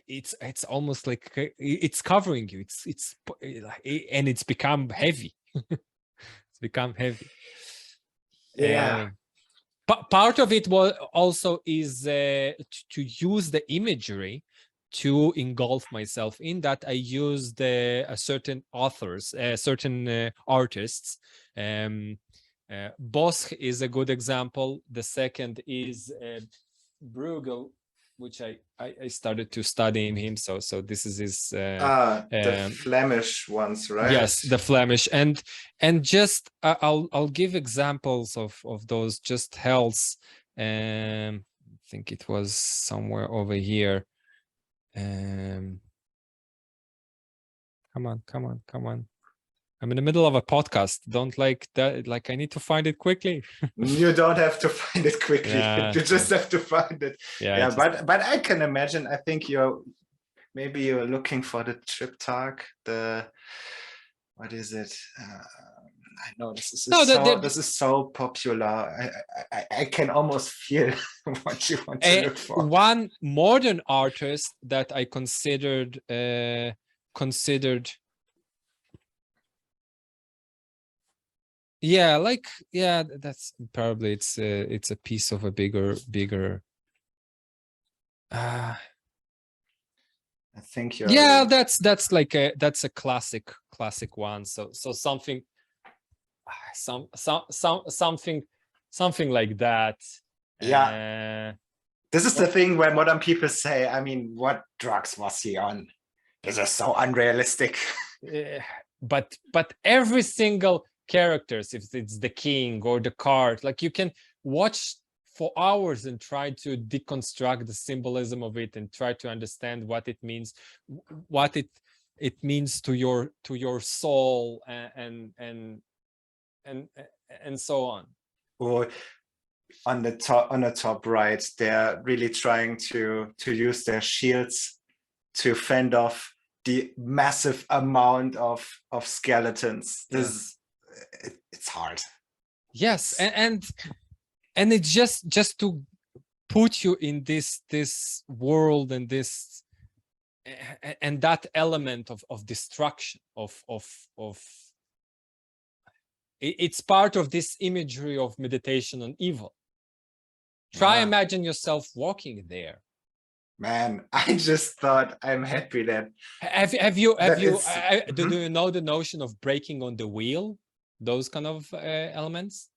it's almost like it's covering you. And it's become heavy. It's become heavy. Yeah. But part of it was also is to use the imagery to engulf myself in that. I used certain authors, certain artists. Bosch is a good example. The second is Bruegel, which I started to study him. So this is his the Flemish ones, right? Yes, the Flemish. And just I'll give examples of those just hells. I think it was somewhere over here. Come on. I'm in the middle of a podcast. Don't like that. Like I need to find it quickly. You don't have to find it quickly. Yeah, you just have to find it. Yeah, but I can imagine. I think you're looking for the triptych. What is it? I know this is so popular. I can almost feel what you want to look for. One modern artist that I considered. Yeah, that's probably it's a piece of a bigger. I think you're. Yeah, that's like that's a classic one. So something like that. Yeah. This is the thing where modern people say, I mean, what drugs was he on? This is so unrealistic. But every single characters, if it's the king or the card, like you can watch for hours and try to deconstruct the symbolism of it and try to understand what it means, what it means to your soul, and so on. Or on the top right, they're really trying to use their shields to fend off the massive amount of skeletons. It's hard. Yes, and it's just to put you in this world and this and that element of destruction of it's part of this imagery of meditation on evil. Try imagine yourself walking there. Man, I just thought I'm happy that do you know the notion of breaking on the wheel? Those kind of elements?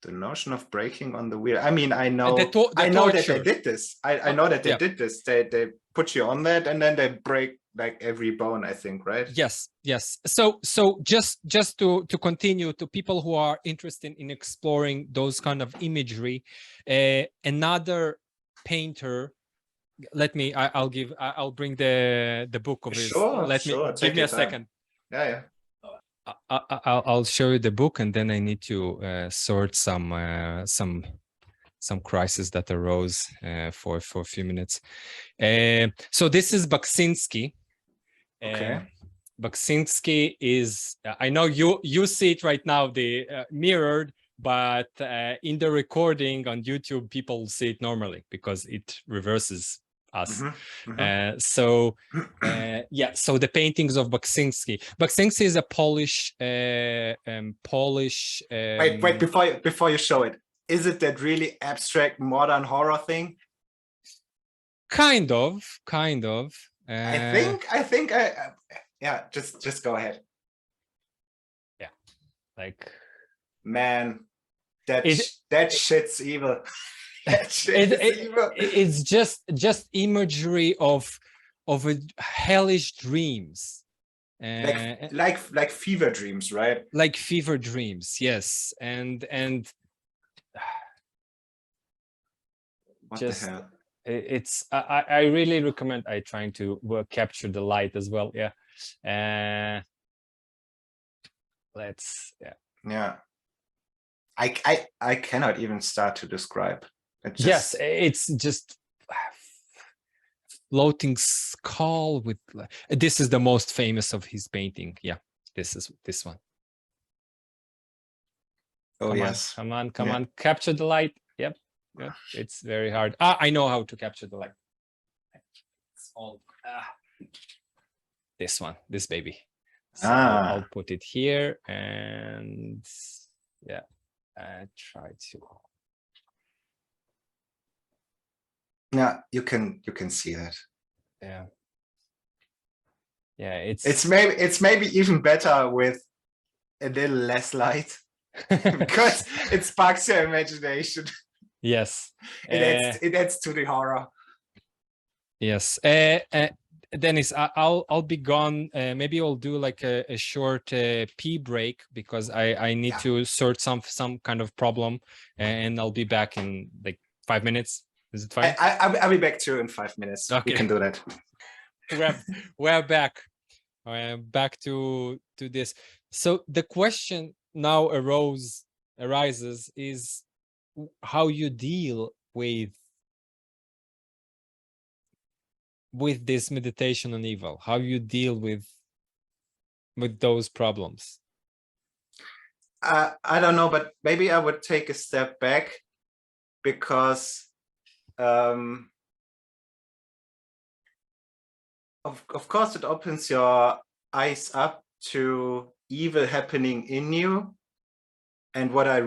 The notion of breaking on the wheel. I mean, I know the I know that torture. they did this. I know that they did this. They put you on that and then they break like every bone, I think, right? Yes. So just to continue, to people who are interested in exploring those kind of imagery, another painter, I'll bring the book of his. Sure, Give me a second. Yeah. I'll show you the book, and then I need to sort some crisis that arose for a few minutes. So this is Baksinski. Okay. Baksinski is, I know you see it right now, the mirrored, but in the recording on YouTube, people see it normally because it reverses us. So the paintings of Baksinski. Baksinski is a Polish Wait, before you show it, is it that really abstract modern horror thing? Kind of. I think yeah, just go ahead. Yeah, like, man, that shit's evil. That shit is evil. It's just imagery of hellish dreams, like fever dreams, right? Like fever dreams, yes, and what just the hell? It's I really recommend trying to capture the light as well. I cannot even start to describe. Yes, it's just floating skull with. This is the most famous of his painting. Yeah, this is this one. Oh, yes. Come on, capture the light. Yep. Yeah, it's very hard. I know how to capture the light. It's all this one, this baby. So I'll put it here, and yeah, try to. Yeah, you can see that. Yeah, it's maybe even better with a little less light because it sparks your imagination. Yes, it adds to the horror. Yes, Dennis, I'll be gone. Maybe I'll do like a short pee break because I need to sort some kind of problem, and I'll be back in like 5 minutes. Is it fine? I'll be back too in 5 minutes. Okay. We can do that. We're back. Back to this. So the question now arises is how you deal with this meditation on evil, how you deal with those problems. I don't know, but maybe I would take a step back because of course it opens your eyes up to evil happening in you, and what I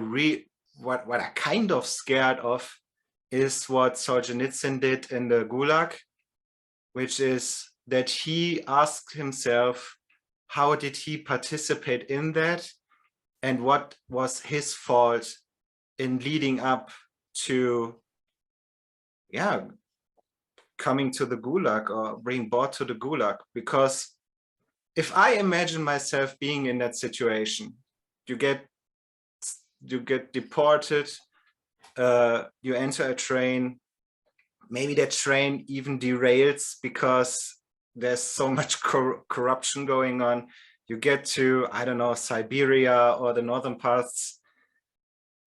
kind of scared of is what Solzhenitsyn did in the Gulag, which is that he asked himself, how did he participate in that? And what was his fault in leading up to, coming to the Gulag or being brought to the Gulag? Because if I imagine myself being in that situation, you get deported, you enter a train, maybe that train even derails because there's so much corruption going on. You get to, I don't know, Siberia or the northern parts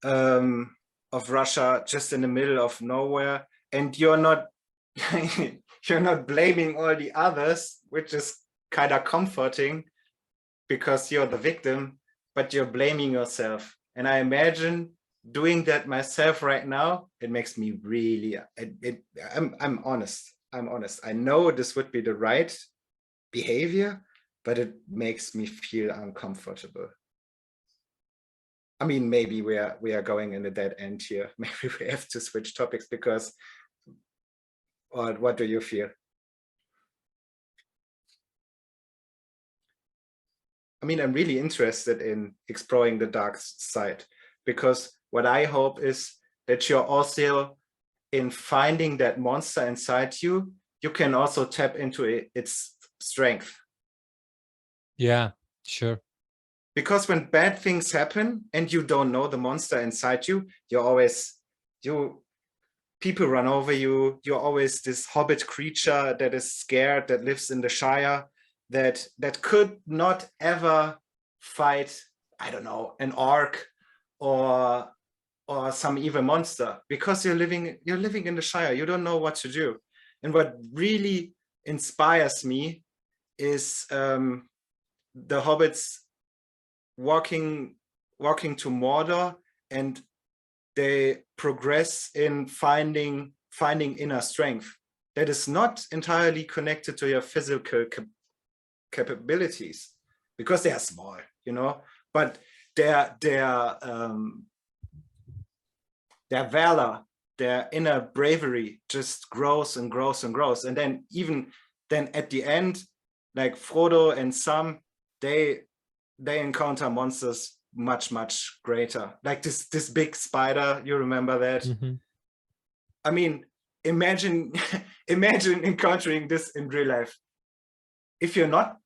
of Russia, just in the middle of nowhere, and you're not blaming all the others, which is kind of comforting because you're the victim. but you're blaming yourself. And I imagine doing that myself right now, it makes me really, I'm honest. I'm honest. I know this would be the right behavior, but it makes me feel uncomfortable. I mean, maybe we are going in a dead end here. Maybe we have to switch topics because, or what do you feel? I mean, I'm really interested in exploring the dark side, because what I hope is that you're also, in finding that monster inside you, you can also tap into its strength. Yeah, sure. Because when bad things happen and you don't know the monster inside you, people run over you. You're always this hobbit creature that is scared, that lives in the Shire, that could not ever fight, I don't know, an orc or some evil monster, because you're living in the Shire. You don't know what to do. And what really inspires me is the hobbits walking to Mordor, and they progress in finding inner strength that is not entirely connected to your physical capabilities, because they are small, you know, but their valor, their inner bravery just grows and grows and grows. And then at the end, like Frodo and Sam, they encounter monsters much greater, like this big spider. You remember that? Mm-hmm. I mean, imagine encountering this in real life. If you're not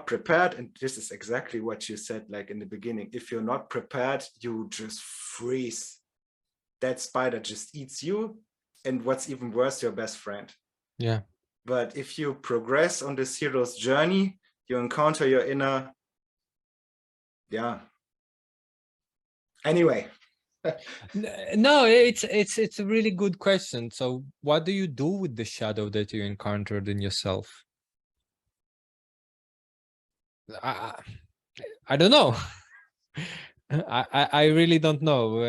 prepared, and this is exactly what you said, like in the beginning, if you're not prepared, you just freeze. That spider just eats you, and what's even worse, your best friend. Yeah. But if you progress on this hero's journey, you encounter your inner, yeah. Anyway. No, it's a really good question. So what do you do with the shadow that you encountered in yourself? I don't know. I really don't know.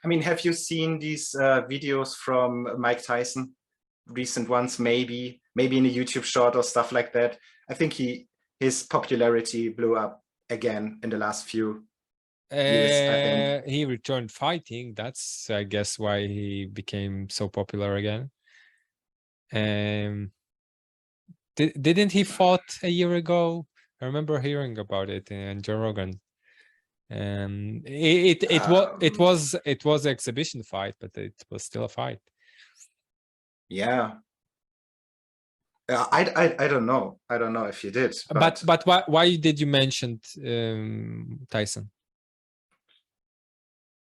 I mean, have you seen these videos from Mike Tyson? Recent ones, maybe in a YouTube short or stuff like that. I think his popularity blew up again in the last few years, I think. He returned fighting. That's, I guess, why he became so popular again. Didn't he fought a year ago? I remember hearing about it in Joe Rogan. It was an exhibition fight, but it was still a fight. Yeah. I don't know. I don't know if you did. But why did you mention Tyson?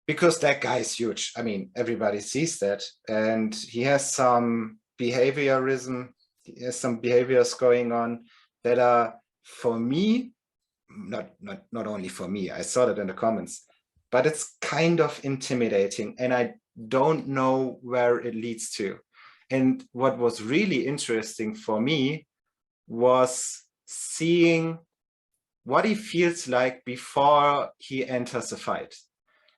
Because that guy is huge. I mean, everybody sees that, and he has some behaviorism. He has some behaviors going on that are, for me, not only for me. I saw that in the comments, but it's kind of intimidating, and I don't know where it leads to. And what was really interesting for me was seeing what he feels like before he enters a fight,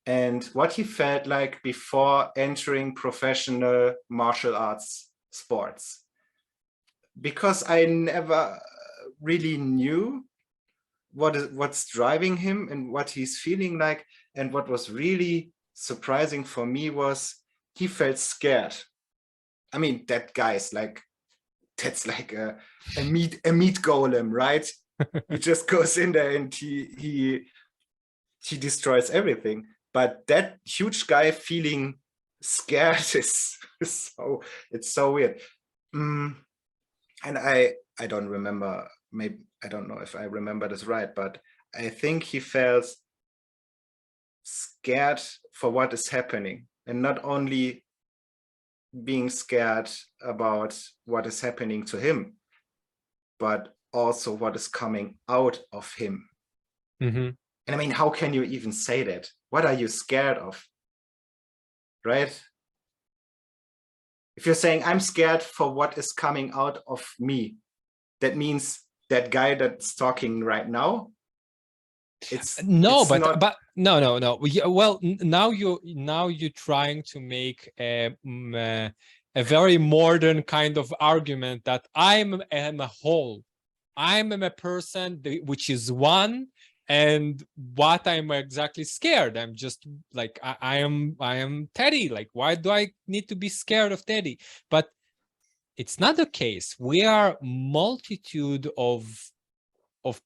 and what he felt like before entering professional martial arts sports. Because I never really knew what's driving him and what he's feeling like. And what was really surprising for me was he felt scared. I mean, that guy's like, that's like a meat golem, right? He just goes in there and he destroys everything. But that huge guy feeling scared is so, it's so weird. And I don't remember, maybe, I don't know if I remember this right, but I think he felt scared for what is happening, and not only being scared about what is happening to him, but also what is coming out of him. Mm-hmm. And I mean, how can you even say that? What are you scared of? Right? If you're saying I'm scared for what is coming out of me, that means that guy that's talking right now No, it's not. but no. Well, now you're trying to make a very modern kind of argument that am a whole. I'm a person which is one, and what I'm exactly scared. I'm just like I am Teddy. Like, why do I need to be scared of Teddy? But it's not the case. We are multitude of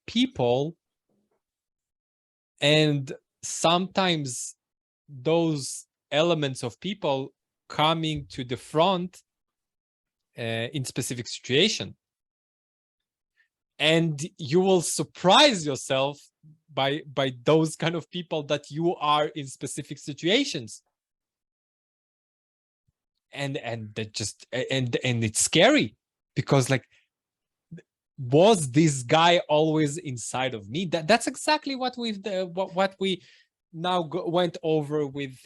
people, and sometimes those elements of people coming to the front in specific situation, and you will surprise yourself by those kind of people that you are in specific situations, and that just and it's scary, because like, was this guy always inside of me? That's exactly what we now went over with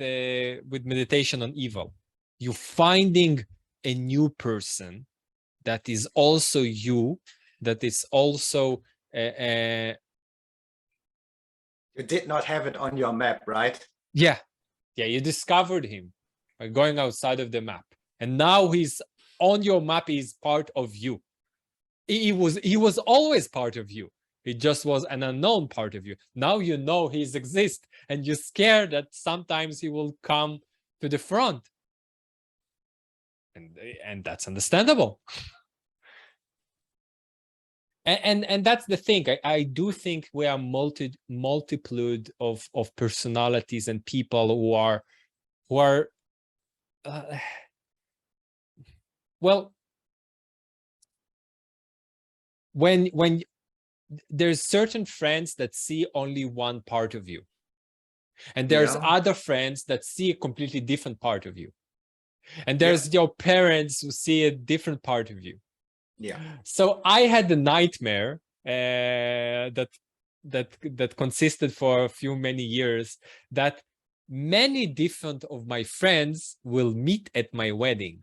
meditation on evil. You finding a new person that is also you, that is also You did not have it on your map, right? yeah, you discovered him by going outside of the map, and now he's on your map. He's part of you. He was always part of you. He just was an unknown part of you. Now you know he exists, and you're scared that sometimes he will come to the front, and that's understandable. And that's the thing. I do think we are multitude of personalities and people who are well, when there's certain friends that see only one part of you, and there's other friends that see a completely different part of you, and there's your parents who see a different part of you. So I had the nightmare that consisted for a few many years, that many different of my friends will meet at my wedding.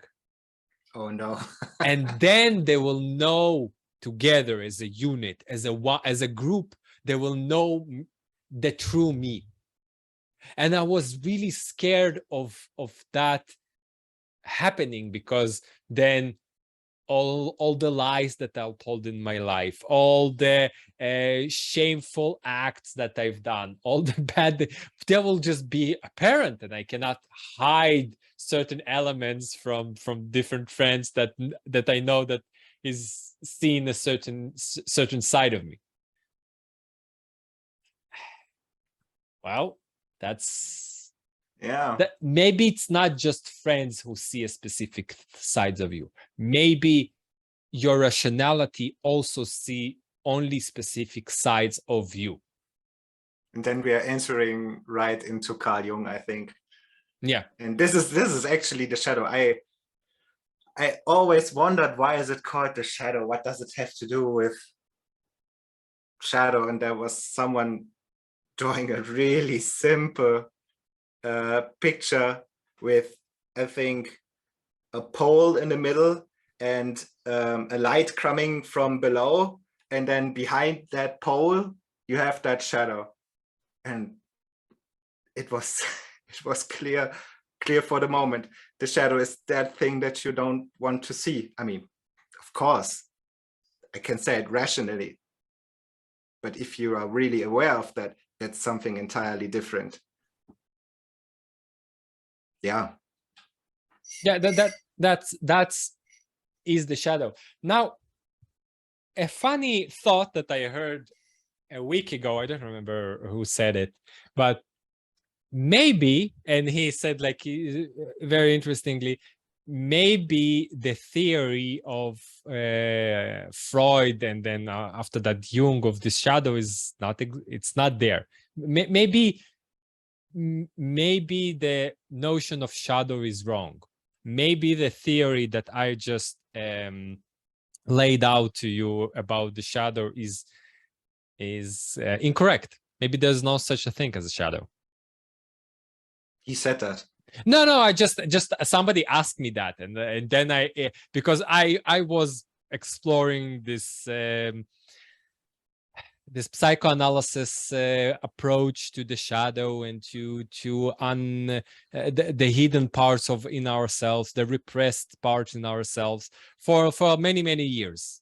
Oh no. And then they will know together as a unit, as a group, they will know the true me. And I was really scared of that happening, because then all the lies that I told in my life, all the shameful acts that I've done, all the bad, they will just be apparent, and I cannot hide certain elements from different friends that I know that is seeing a certain side of me. Well, that's that maybe it's not just friends who see a specific sides of you. Maybe your rationality also see only specific sides of you. And then we are answering right into Carl Jung, I think. Yeah. And this is actually the shadow. I always wondered, why is it called the shadow? What does it have to do with shadow? And there was someone drawing a really simple picture with, I think, a pole in the middle and a light coming from below, and then behind that pole you have that shadow. And it was clear for the moment. The shadow is that thing that you don't want to see. I mean, of course, I can say it rationally, but if you are really aware of that, that's something entirely different. Yeah, that's is the shadow. Now, a funny thought that I heard a week ago, I don't remember who said it, but maybe, and he said, like, very interestingly, maybe the theory of Freud, and then after that Jung, of the shadow is not, it's not there. Maybe the notion of shadow is wrong. Maybe the theory that I just laid out to you about the shadow is incorrect. Maybe there's no such a thing as a shadow. He said that. No, I just somebody asked me that, and then I, because I was exploring this this psychoanalysis approach to the shadow and to the hidden parts of in ourselves, the repressed parts in ourselves for many years.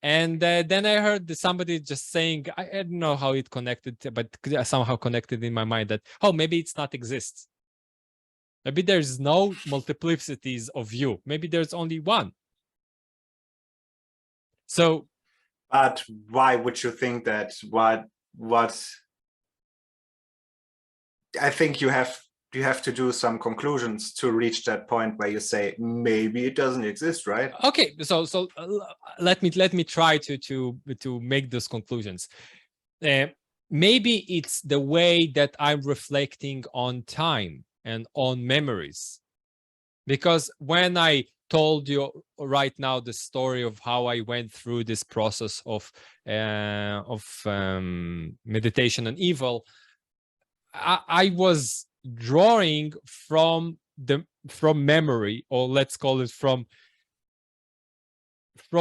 And then I heard somebody just saying, I don't know how it connected, but somehow connected in my mind that, oh, maybe it's not exists. Maybe there's no multiplicities of you. Maybe there's only one. So, but why would you think that? What I think you have to do some conclusions to reach that point where you say maybe it doesn't exist, right? Okay, so let me try to make those conclusions. Maybe it's the way that I'm reflecting on time and on memories, because when I told you right now the story of how I went through this process of meditation on evil, I was drawing from memory, or let's call it from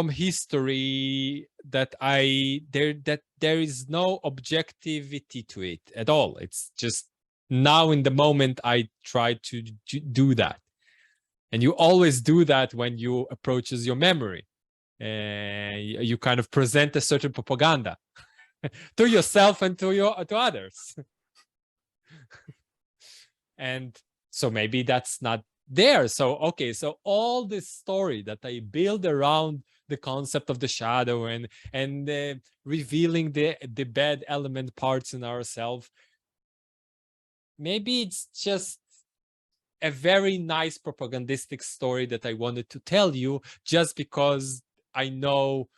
history, that there is no objectivity to it at all. It's just now in the moment I try to do that. And you always do that when you approaches your memory. You kind of present a certain propaganda to yourself and to others. And so maybe that's not there. So, okay, so all this story that I build around the concept of the shadow and revealing the bad element parts in ourselves, maybe it's just a very nice propagandistic story that I wanted to tell you, just because I know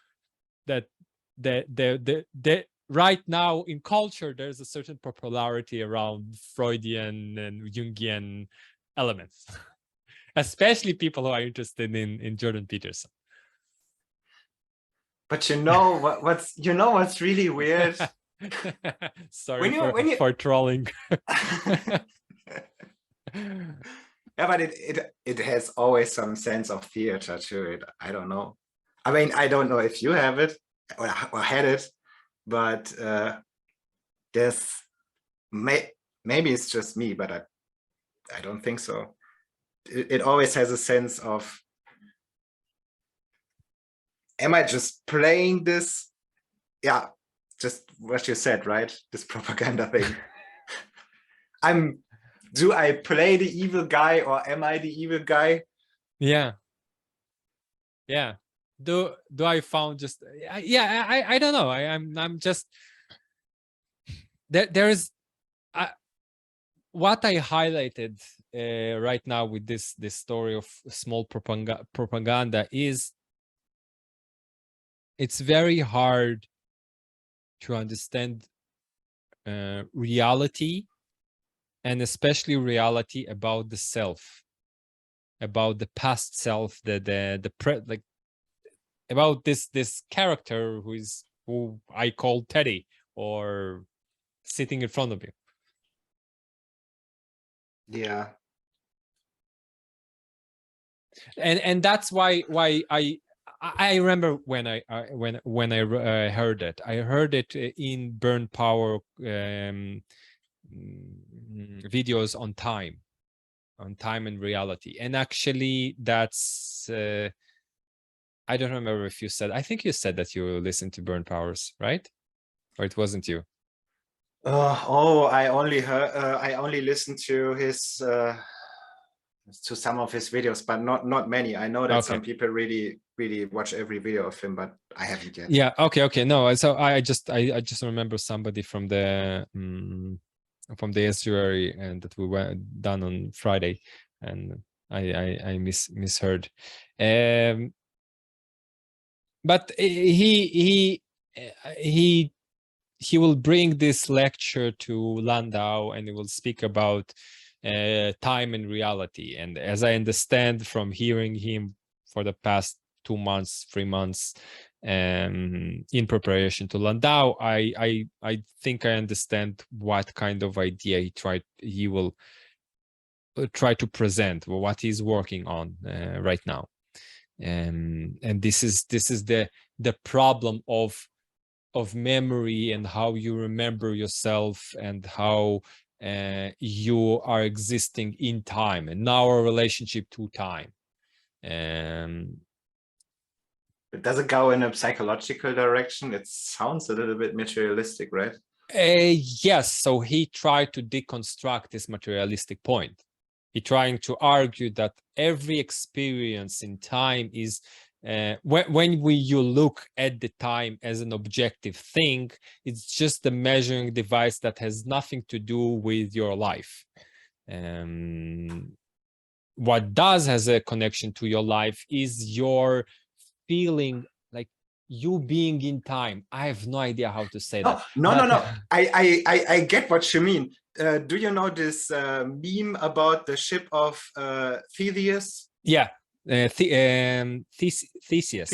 that the right now in culture there's a certain popularity around Freudian and Jungian elements, especially people who are interested in Jordan Peterson. But you know what's really weird? Sorry for trolling. Yeah, but it has always some sense of theater to it. I don't know. I mean, I don't know if you have it or had it, but there's maybe it's just me, but I don't think so. It always has a sense of, am I just playing this? Yeah, just what you said, right? This propaganda thing. Do I play the evil guy, or am I the evil guy? Yeah. Do I found just I don't know. I'm just there is what I highlighted right now with this story of small propaganda is, it's very hard to understand reality, and especially reality about the self, about the past self, like about this character who I call Teddy, or sitting in front of you. Yeah. And that's why I remember when I heard it. I heard it in Burn Power videos on time and reality. And actually, that's I don't remember if you said. I think you said that you listened to Burn Powers, right? Or it wasn't you? I only listened to his to some of his videos, but not many. I know that some people really watch every video of him, but I haven't yet. Yeah. Okay. No. So I just remember somebody from the estuary, and that we were done on Friday, and I misheard. But he will bring this lecture to Landau, and he will speak about time and reality. And as I understand from hearing him for the past 2 months, 3 months, in preparation to Landau, I think I understand what kind of idea he will try to present, what he's working on right now. And this is the problem of of memory and how you remember yourself and how you are existing in time and our relationship to time. Does it go in a psychological direction? It sounds a little bit materialistic, right? Yes, so he tried to deconstruct this materialistic point. He trying to argue that every experience in time is when you look at the time as an objective thing, it's just a measuring device that has nothing to do with your life. What does has a connection to your life is your feeling, like you being in time. I have no idea how to say that. No. I get what you mean. Do you know this meme about the ship of Theseus? Yeah. Theseus. Theseus?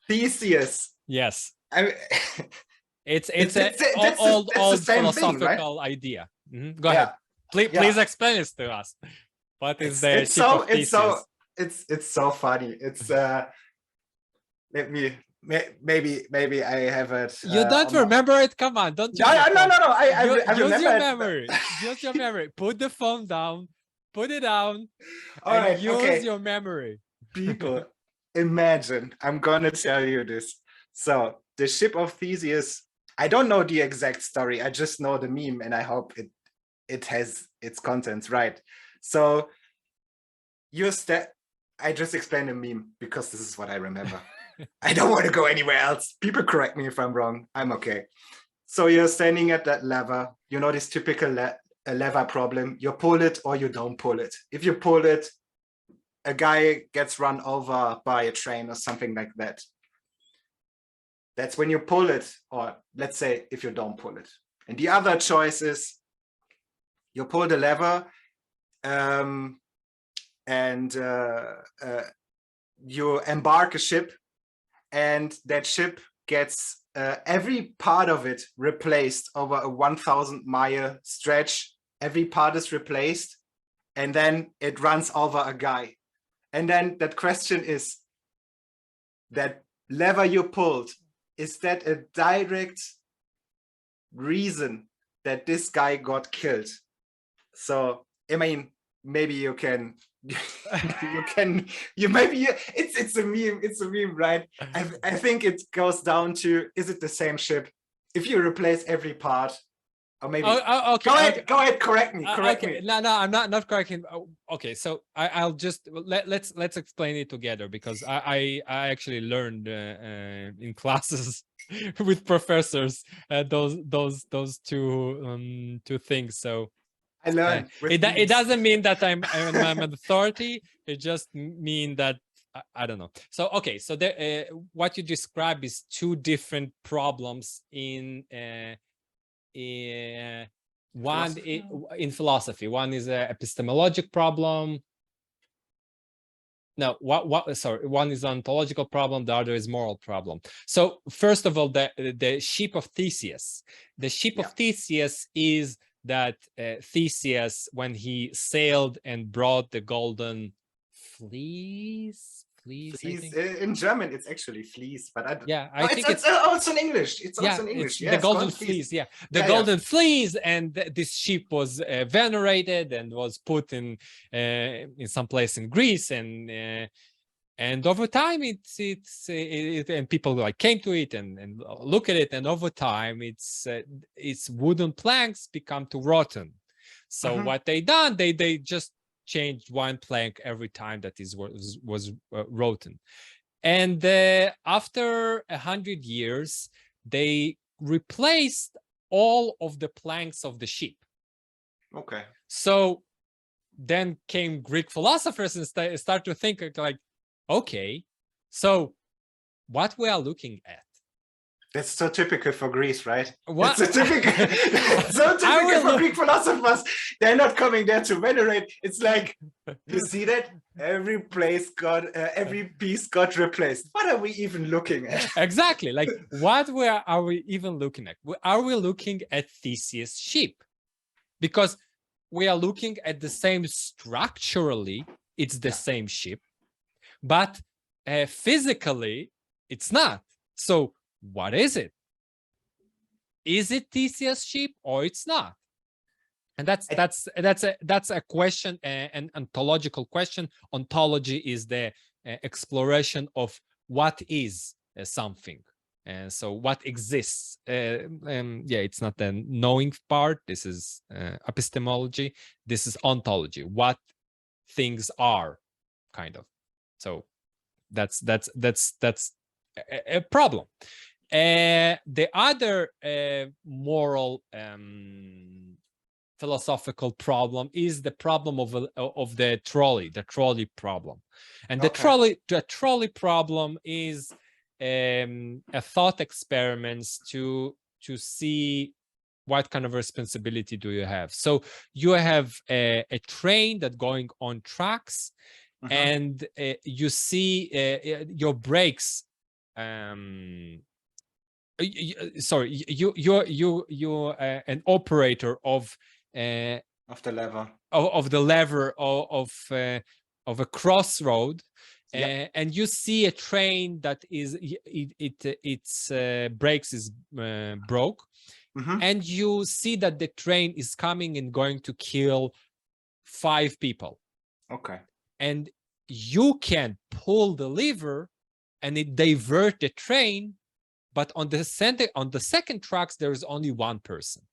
Theseus. Yes. It's an old philosophical idea. Go ahead. Please explain this to us. What is the ship of Theseus? It's so funny. It's maybe I have it. You don't remember it? Come on, don't. No. I use your memory. Use your memory. Put the phone down. Put it down. Use your memory. People, imagine. I'm gonna tell you this. So the ship of Theseus. I don't know the exact story. I just know the meme, and I hope it has its contents right. So I just explained a meme because this is what I remember. I don't want to go anywhere else. People correct me if I'm wrong. I'm okay. So you're standing at that lever. You know this typical lever problem. You pull it or you don't pull it. If you pull it, a guy gets run over by a train or something like that. That's when you pull it, or let's say if you don't pull it. And the other choice is you pull the lever and you embark a ship, and that ship gets every part of it replaced over a 1,000-mile stretch. Every part is replaced, and then it runs over a guy. And then that question is, that lever you pulled, is that a direct reason that this guy got killed? So, I mean, maybe you can it's a meme, right? I think it goes down to, is it the same ship? If you replace every part, or maybe okay, go ahead, correct me. No, I'm not correcting. Okay, so I'll just let's explain it together, because I actually learned in classes with professors those two things. So I learned. It doesn't mean that I'm an authority. It just mean that I don't know. So okay, so there, what you describe is two different problems in one in philosophy. One is an epistemologic problem. No, sorry, one is an ontological problem, the other is moral problem. So first of all, the ship of Theseus. The ship of Theseus is that Theseus, when he sailed and brought the golden fleece, in German it's actually fleece, but I think it's also in English. It's also in English. The golden fleece. The golden fleece, and this ship was venerated and was put in some place in Greece, and over time it and people like came to it and look at it, and over time its wooden planks become too rotten. So what they done, they just changed one plank every time that was rotten. And after 100 years, they replaced all of the planks of the ship. Okay. So then came Greek philosophers and start to think like, okay, so what we are looking at. That's so typical for Greece, right? What? It's so typical for Greek philosophers. They're not coming there to venerate. It's like, you see that? Every piece got replaced. What are we even looking at? Exactly. Like, what are we even looking at? Are we looking at Theseus' ship? Because we are looking at the same structurally, it's the same ship, but physically, it's not. So what is it? Is it Theseus ship or it's not? And that's a question, an ontological question. Ontology is the exploration of what is something. And so what exists, yeah, it's not the knowing part. This is epistemology. This is ontology, what things are, kind of. So that's a problem. The other moral philosophical problem is the problem of the trolley problem. And the trolley problem is a thought experiments to see what kind of responsibility do you have. So you have a train that going on tracks, and you see your brakes. Sorry, you're an operator of the lever of the lever of a crossroad. And you see a train that is its brakes is broke, and you see that the train is coming and going to kill 5 people. And you can pull the lever and it divert the train, but on the second tracks there is only 1 person.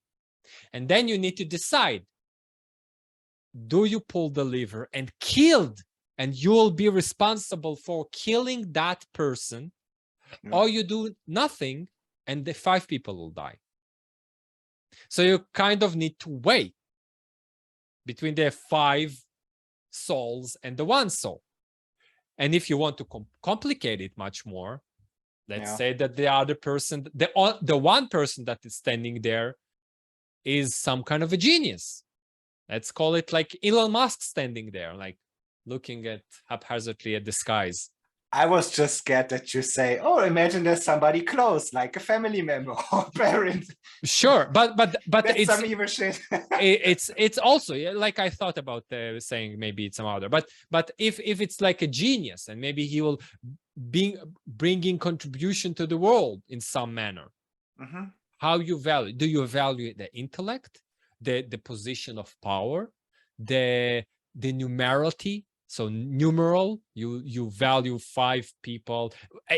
And then you need to decide, do you pull the lever and killed, and you will be responsible for killing that person, or you do nothing and the 5 people will die. So you kind of need to weigh between the 5 souls and the 1 soul. And if you want to complicate it much more, let's say that the other person, the 1 person that is standing there is some kind of a genius. Let's call it like Elon Musk standing there, like looking at haphazardly at the skies. I was just scared that you say, oh, imagine there's somebody close, like a family member or parent. Sure, but that's it's some evil shit. it's also like I thought about saying maybe it's some other, but if it's like a genius and maybe he will be bringing contribution to the world in some manner, how you value? Do you value the intellect, the position of power, the numerality? So numeral, you value 5 people.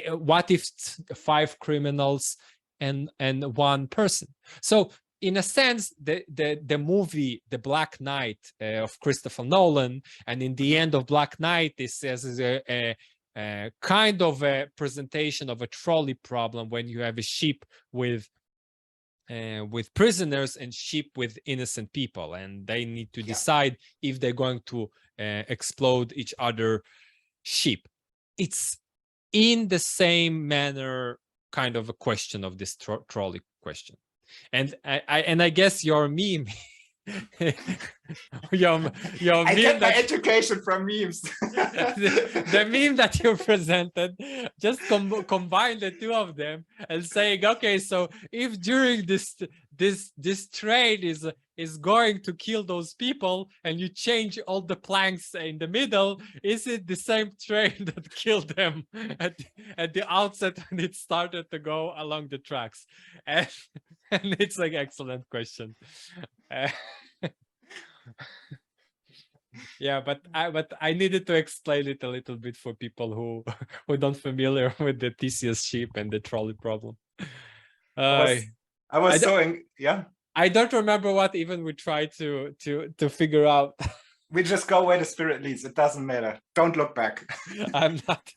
What if 5 criminals and 1 person? So in a sense, the movie The Black Knight of Christopher Nolan, and in the end of Black Knight, this says is a kind of a presentation of a trolley problem when you have a ship with prisoners and ship with innocent people, and they need to decide if they're going to explode each other ship. It's in the same manner kind of a question of this trolley question. And I guess your meme your I get my education from memes. the meme that you presented, just combine the 2 of them and saying, okay, so if during this train is going to kill those people and you change all the planks in the middle, is it the same train that killed them at the outset when it started to go along the tracks? And it's like excellent question. Yeah, but I needed to explain it a little bit for people who don't familiar with the Theseus ship and the trolley problem. I don't remember what even we tried to figure out. We just go where the spirit leads. It doesn't matter. Don't look back. I'm not.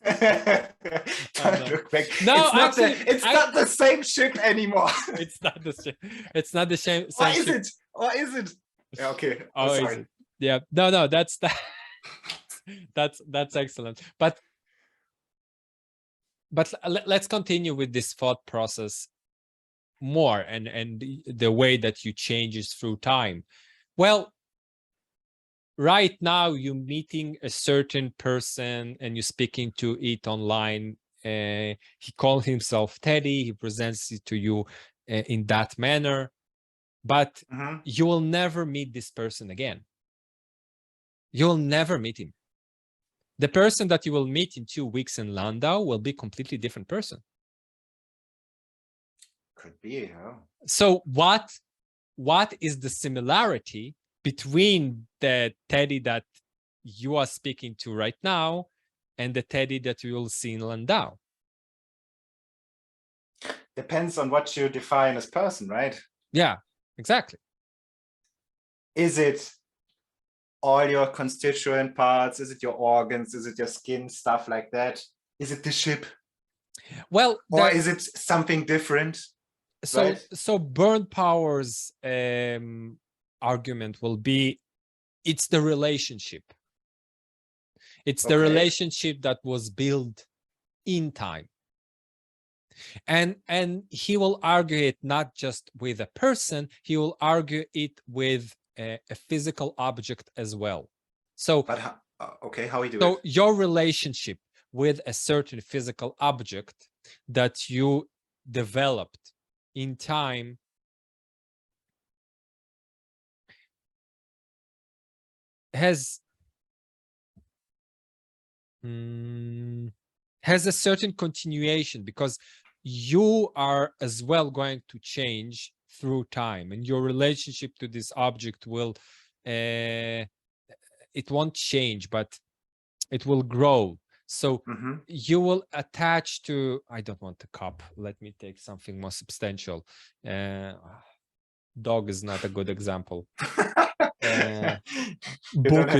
Don't look back. No, it's not the same ship anymore. It's not the same. It's not the same. Or is it? Or is it? Yeah, okay. Oh, sorry. Yeah. No. That's that's excellent. But let's continue with this thought process more and the way that you changes through time. Well, right now you're meeting a certain person and you're speaking to it online. He calls himself Teddy. He presents it to you in that manner, but you will never meet this person again. You'll never meet him. The person that you will meet in 2 weeks in Landau will be a completely different person. Could be, yeah. So what is the similarity between the Teddy that you are speaking to right now and the Teddy that you will see in Landau? Depends on what you define as person, right? Yeah, exactly. Is it all your constituent parts? Is it your organs? Is it your skin, stuff like that? Is it the ship? Well, or is it something different? So right? so Burn Power's argument will be it's the relationship. It's the relationship that was built in time. And he will argue it not just with a person, he will argue it with a physical object as well. So, but how we do so it? your relationship with a certain physical object that you developed in time has a certain continuation, because you are as well going to change through time, and your relationship to this object will it won't change, but it will grow. So you will attach to, I don't want a cup, let me take something more substantial. Dog is not a good example. Book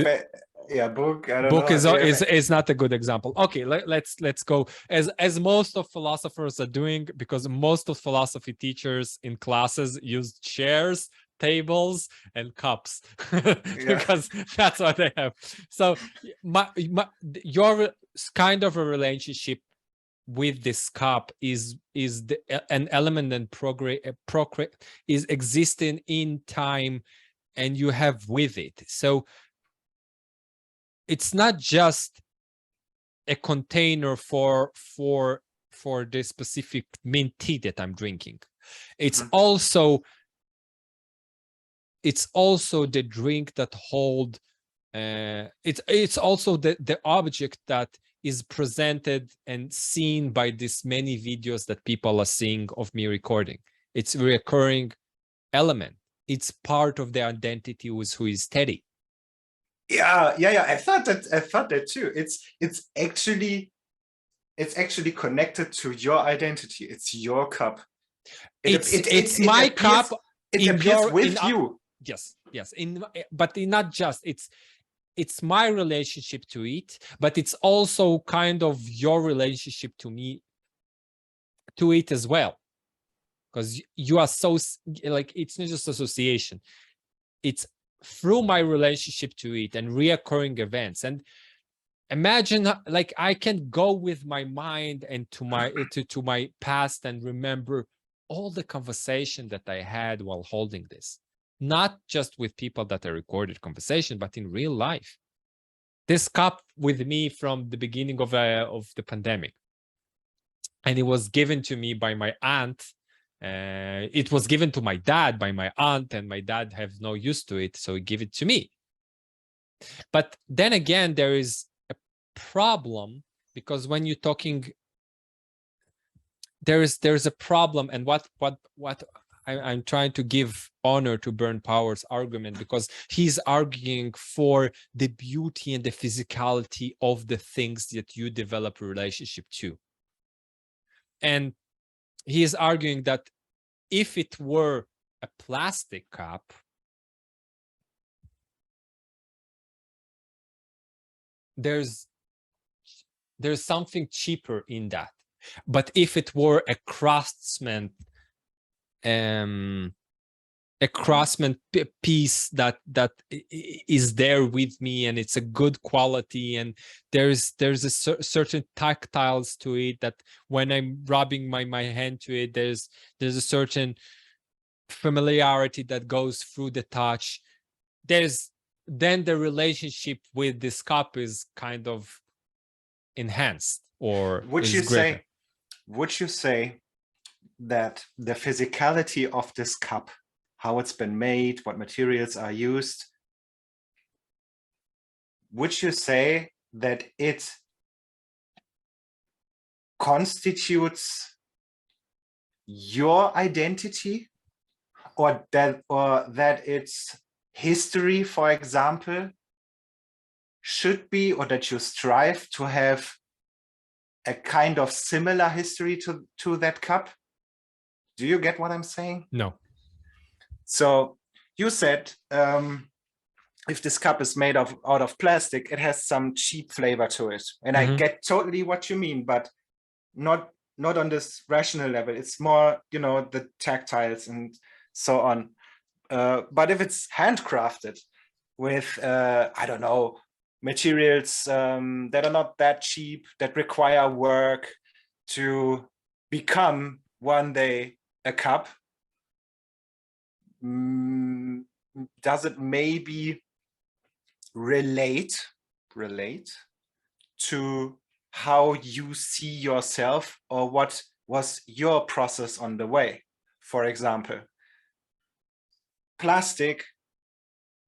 is not a good example. Okay, let's go as most of philosophers are doing, because most of philosophy teachers in classes use chairs, tables, and cups because that's what they have. So your kind of a relationship with this cup is an element and progress is existing in time, and you have with it. So it's not just a container for this specific mint tea that I'm drinking. It's also the drink that hold it's also the object that is presented and seen by these many videos that people are seeing of me recording. It's a recurring element. It's part of the identity with who is Teddy. Yeah. I thought that too. It's actually connected to your identity. It's your cup. It's my cup. It appears with you. Yes. But not just it's my relationship to it, but it's also kind of your relationship to me, to it as well, because you are so like, it's not just association, it's through my relationship to it and reoccurring events. And imagine, like, I can go with my mind and to my past and remember all the conversation that I had while holding this, not just with people that I recorded conversation, but in real life. This cup with me from the beginning of the pandemic, and it was given to me by my aunt. It was given to my dad by my aunt, and my dad have no use to it, so he gave it to me. But then again, there is a problem, because when you're talking, there's a problem. And what I'm trying to give honor to Burn Power's argument, because he's arguing for the beauty and the physicality of the things that you develop a relationship to. And he is arguing that if it were a plastic cup, there's something cheaper in that. But if it were a craftsman piece that is there with me, and it's a good quality, and there's a certain tactiles to it, that when I'm rubbing my hand to it, there's a certain familiarity that goes through the touch. Then the relationship with this cup is kind of enhanced, or would you say that the physicality of this cup, how it's been made, what materials are used, would you say that it constitutes your identity, or that its history, for example, should be, or that you strive to have a kind of similar history to that cup? Do you get what I'm saying? No. So you said, if this cup is made out of plastic, it has some cheap flavor to it. And I get totally what you mean, but not on this rational level. It's more, you know, the tactiles and so on. But if it's handcrafted with, I don't know, materials that are not that cheap, that require work to become one day a cup, does it maybe relate to how you see yourself, or what was your process on the way? For example, plastic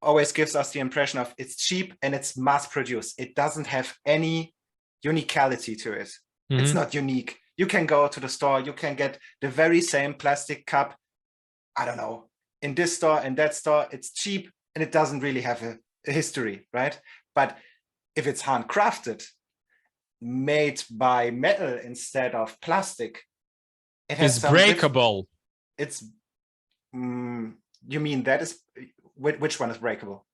always gives us the impression of it's cheap and it's mass produced. It doesn't have any uniquality to it. It's not unique. You can go to the store, you can get the very same plastic cup, I don't know, in this store, in that store. It's cheap and it doesn't really have a history, right? But if it's handcrafted, made by metal instead of plastic, it has It's breakable. It's you mean that is, which one is breakable?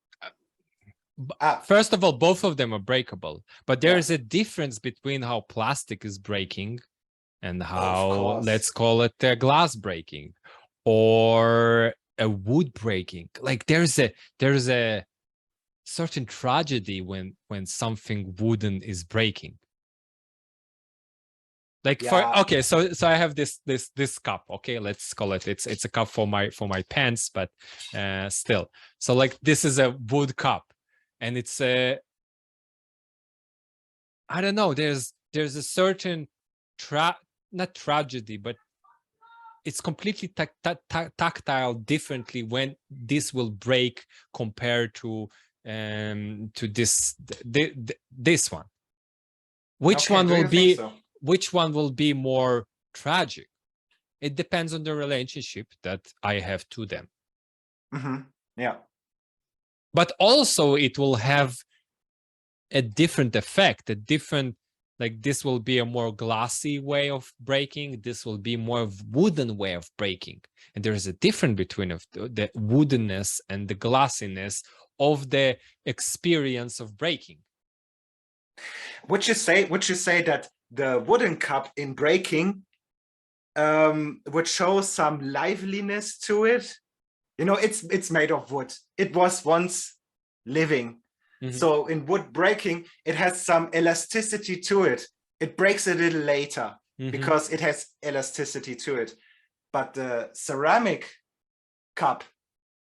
First of all, both of them are breakable, but there is a difference between how plastic is breaking and how, let's call it, glass breaking or a wood breaking. Like there's a certain tragedy when something wooden is breaking. Like okay, so I have this cup. Okay, let's call it, it's a cup for my pants, but still. So like this is a wood cup, and it's a, I don't know, there's a certain not tragedy, but it's completely tactile differently when this will break compared to this one. Which one will be which one will be more tragic? It depends on the relationship that I have to them. Yeah. But also it will have a different effect, a different, like this will be a more glassy way of breaking. This will be more of wooden way of breaking. And there is a difference between the woodenness and the glassiness of the experience of breaking. Would you say that the wooden cup in breaking would show some liveliness to it? You know, it's made of wood. It was once living. So in wood breaking, it has some elasticity to it. It breaks a little later because it has elasticity to it. But the ceramic cup,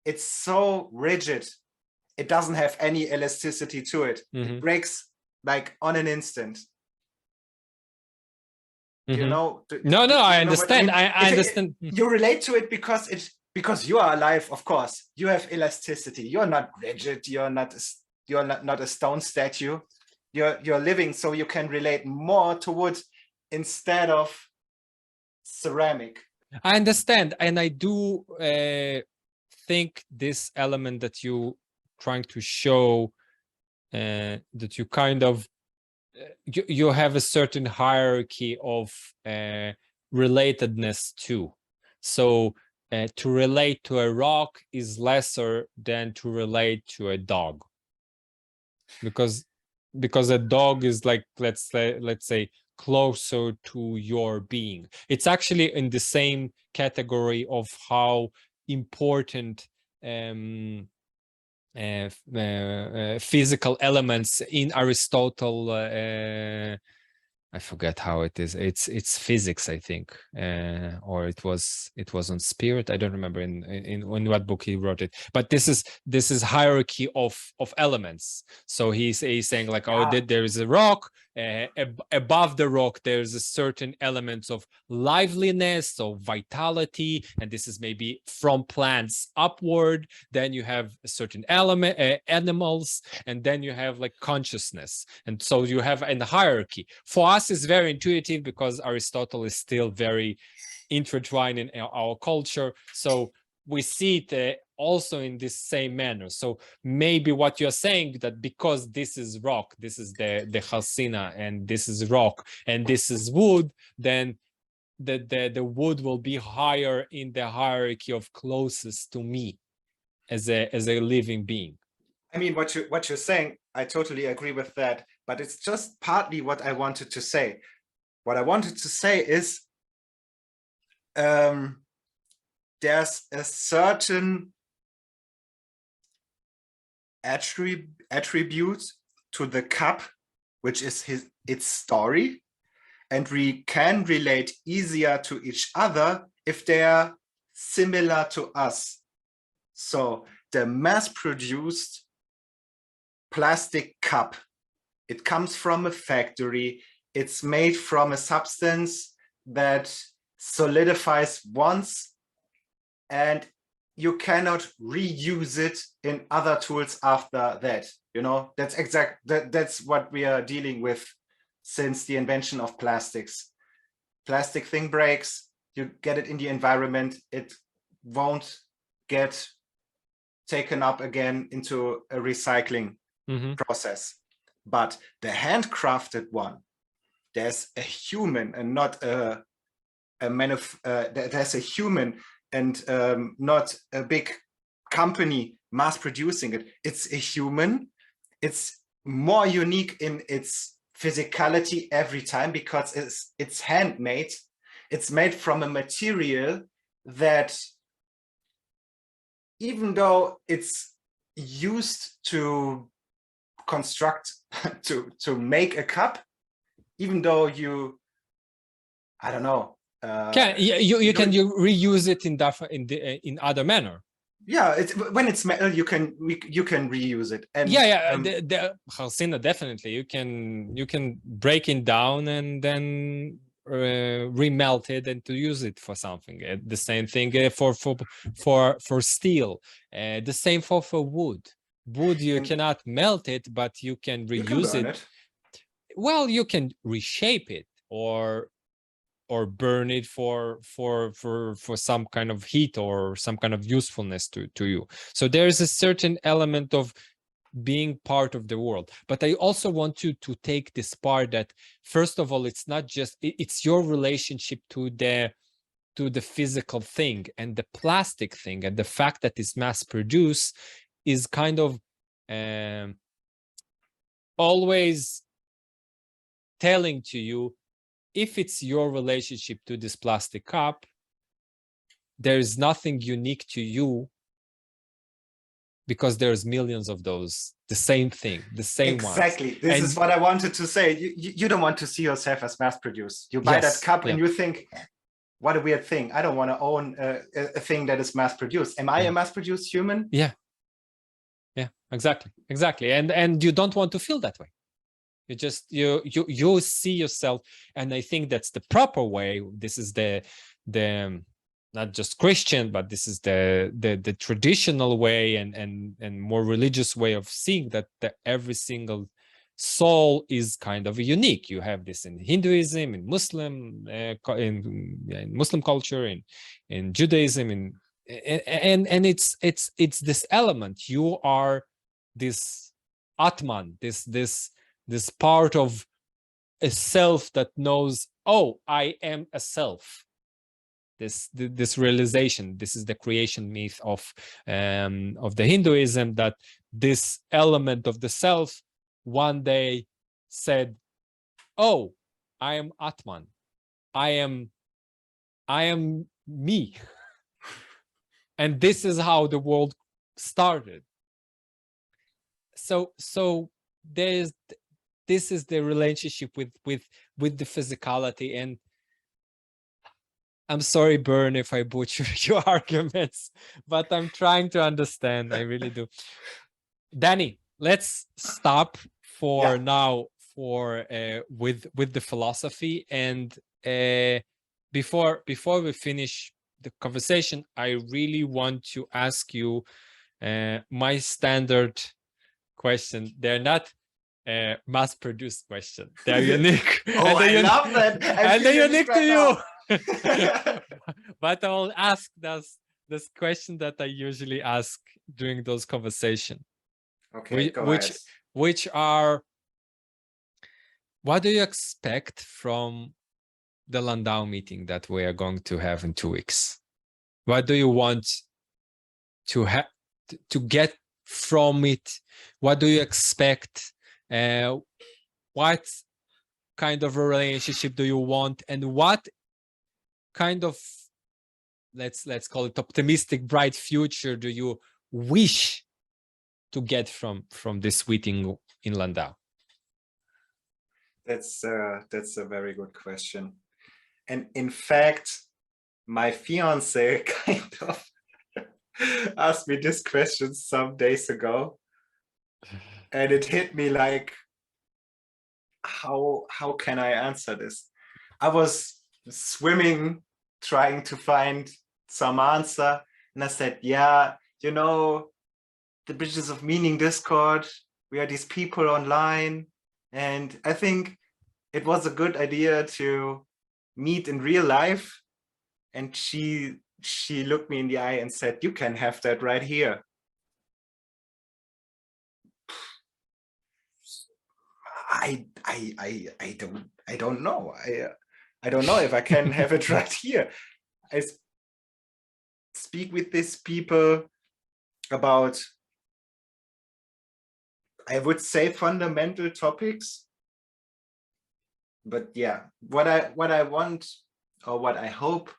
it's so rigid. It doesn't have any elasticity to it. It breaks like on an instant. You know? No, I understand. I understand. You relate to it because you are alive, of course. You have elasticity. You're not rigid. You're not a stone statue. You're living, so you can relate more to wood instead of ceramic. I understand, and I do think this element that you trying to show, that you kind of you have a certain hierarchy of relatedness too. So to relate to a rock is lesser than to relate to a dog, because a dog is like, let's say closer to your being. It's actually in the same category of how important physical elements in Aristotle, I forget how it is. It's physics, I think, or it was on Spirit. I don't remember in what book he wrote it. But this is hierarchy of elements. So he's saying like, oh, there is a rock, above the rock, there's a certain element of liveliness, of vitality, and this is maybe from plants upward. Then you have a certain element, animals, and then you have like consciousness. And so you have a hierarchy. For us, it's very intuitive because Aristotle is still very intertwined in our culture. So we see it also in this same manner. So maybe what you're saying, that because this is rock, this is the Halcina, and this is rock, and this is wood, then the wood will be higher in the hierarchy of closest to me as a living being. I mean, what you're saying, I totally agree with that, but it's just partly what I wanted to say. What I wanted to say is there's a certain attribute to the cup, which is its story, and we can relate easier to each other if they are similar to us. So the mass-produced plastic cup, it comes from a factory, it's made from a substance that solidifies once, and you cannot reuse it in other tools after that. You know, that's what we are dealing with since the invention of plastics. Plastic thing breaks, you get it in the environment, it won't get taken up again into a recycling process. But the handcrafted one, there's a human and not there's a human and not a big company mass producing it. It's a human. It's more unique in its physicality every time because it's handmade. It's made from a material that, even though it's used to construct to make a cup, even though you, I don't know, you can reuse it in other manner. Yeah, when it's metal, you can reuse it. And the Halcina, definitely you can break it down and then remelt it and to use it for something. The same thing for steel. The same for wood. Wood, you cannot melt it, but you can reuse it. Well, you can reshape it or burn it for some kind of heat or some kind of usefulness to you. So there is a certain element of being part of the world. But I also want you to take this part that, first of all, it's not just, it's your relationship to the physical thing, and the plastic thing, and the fact that it's mass produced is kind of always telling to you, if it's your relationship to this plastic cup, there is nothing unique to you, because there's millions of those, the same thing, the same exactly ones. This is what I wanted to say. You don't want to see yourself as mass produced. You buy that cup and you think, what a weird thing. I don't want to own a thing that is mass produced. Am I a mass produced human? Yeah, exactly. And you don't want to feel that way. You just you see yourself, and I think that's the proper way. This is the not just Christian, but this is the traditional way and more religious way of seeing that every single soul is kind of unique. You have this in Hinduism, in Muslim, in Muslim culture, in Judaism, and it's this element. You are this Atman, this part of a self that knows, oh, I am a self. This realization, this is the creation myth of the Hinduism, that this element of the self one day said, oh, I am Atman. I am me. And this is how the world started. So this is the relationship with the physicality. And I'm sorry, Bern, if I butcher your arguments, but I'm trying to understand. I really do. Danny, let's stop for now for with the philosophy. And before we finish the conversation, I really want to ask you my standard question. They're not mass-produced question. They're unique. Oh, I love that. And they're unique to you. Right. But I'll ask this question that I usually ask during those conversations. Okay, go ahead. Which are, what do you expect from the Landau meeting that we are going to have in 2 weeks? What do you want to have to get from it? What do you expect? What kind of a relationship do you want, and what kind of, let's call it optimistic, bright future do you wish to get from this meeting in Landau? That's a very good question. And in fact, my fiance kind of asked me this question some days ago, and it hit me like, how can I answer this? I was swimming, trying to find some answer, and I said, yeah, you know, the Bridges of Meaning Discord, we are these people online, and I think it was a good idea to meet in real life. And she looked me in the eye and said, you can have that right here. I don't know. I don't know if I can have it right here. I speak with these people about, I would say, fundamental topics. But yeah, what I want, or what I hope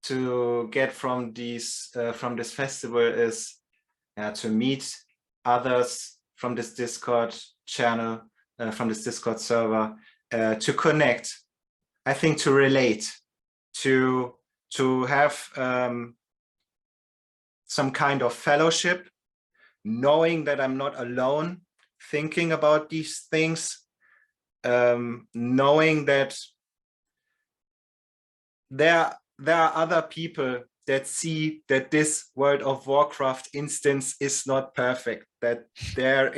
to get from this festival is to meet others from this Discord channel, from this Discord server, to connect. I think to relate, to have some kind of fellowship, knowing that I'm not alone thinking about these things, knowing that there are other people that see that this World of Warcraft instance is not perfect, that there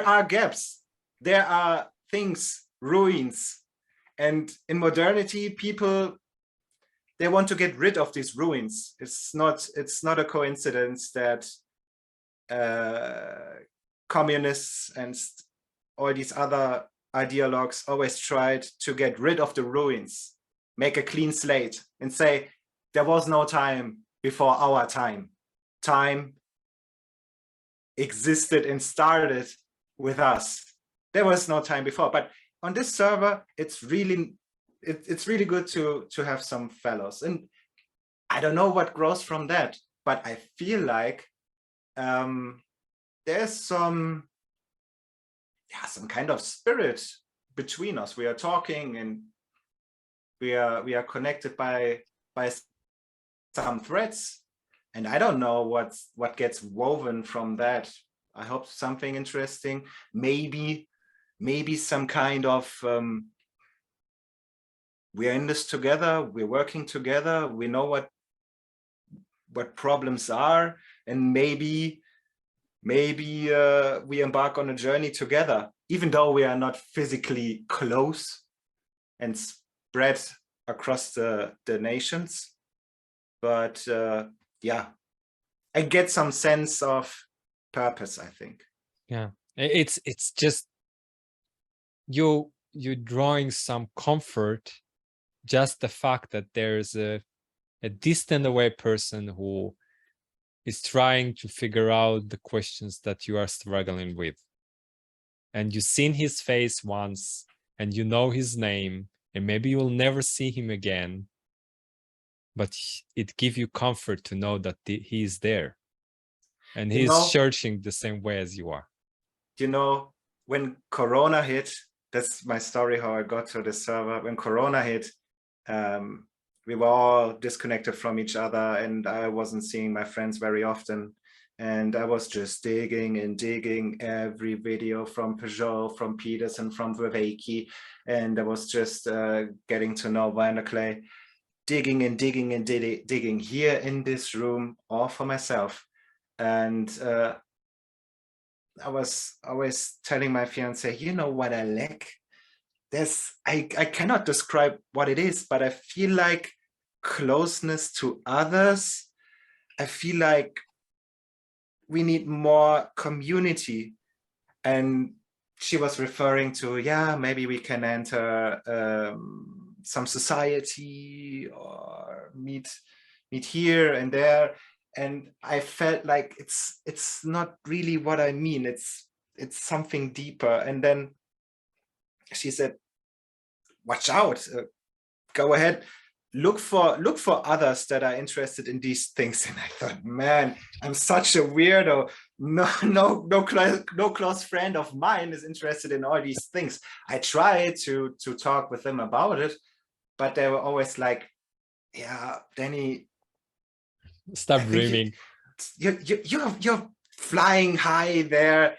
are gaps, there are things, ruins, and in modernity people, they want to get rid of these ruins. It's not a coincidence that communists and all these other ideologues always tried to get rid of the ruins, make a clean slate, and say there was no time before our time. Time existed and started with us. There was no time before. But on this server, it's really good to have some fellows. And I don't know what grows from that, but I feel like there's some kind of spirit between us. We are talking, and we are connected by some threads, and I don't know what gets woven from that. I hope something interesting, maybe some kind of we're in this together, we're working together, we know what problems are, and maybe we embark on a journey together, even though we are not physically close and spread across the nations. But yeah, I get some sense of purpose, I think. Yeah, it's just you drawing some comfort, just the fact that there's a distant away person who is trying to figure out the questions that you are struggling with, and you've seen his face once, and you know his name, and maybe you'll never see him again, but it gives you comfort to know that he is there, and he's searching the same way as you are. You know, when Corona hit, that's my story how I got to the server. When Corona hit, we were all disconnected from each other, and I wasn't seeing my friends very often. And I was just digging and digging every video from Peugeot, from Peterson, from Vervaeke. And I was just getting to know Vanderklay, digging and digging and digging here in this room, all for myself. And I was always telling my fiance, you know what I lack? I cannot describe what it is, but I feel like closeness to others. I feel like we need more community. And she was referring to, yeah, maybe we can enter some society or meet here and there. And I felt like it's not really what I mean. It's something deeper. And then she said, watch out, go ahead, look for others that are interested in these things. And I thought, man, I'm such a weirdo. No close friend of mine is interested in all these things. I tried to talk with them about it, but they were always like, yeah, Danny, stop dreaming. You're flying high there.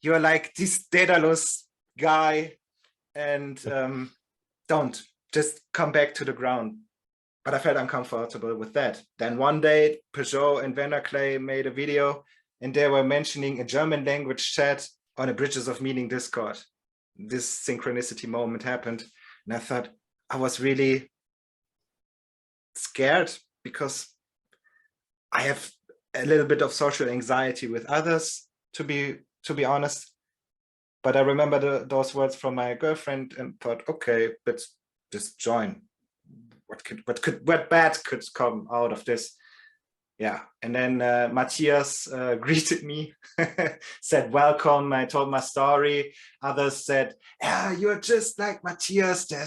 You're like this Daedalus guy, and don't, just come back to the ground. But I felt uncomfortable with that. Then one day, Peugeot and Vanderklay made a video, and they were mentioning a German language chat on a Bridges of Meaning Discord. This synchronicity moment happened, and I thought, I was really scared because I have a little bit of social anxiety with others, to be honest. But I remember those words from my girlfriend and thought, okay, let's just join. What bad could come out of this? Yeah. And then Matthias greeted me, said welcome. I told my story. Others said, yeah, you're just like Matthias. They're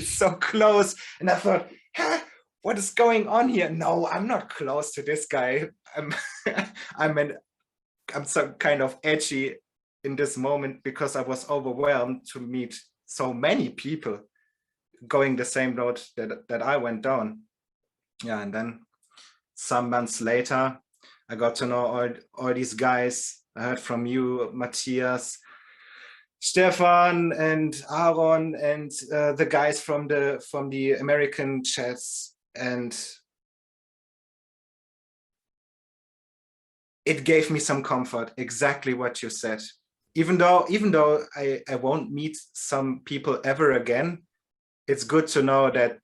so close. And I thought, huh? What is going on here? No, I'm not close to this guy. I'm so kind of edgy in this moment because I was overwhelmed to meet so many people going the same road that I went down. Yeah, and then some months later, I got to know all these guys. I heard from you, Matthias, Stefan, and Aaron, and the guys from the American chats, and it gave me some comfort. Exactly what you said. Even though I won't meet some people ever again, it's good to know that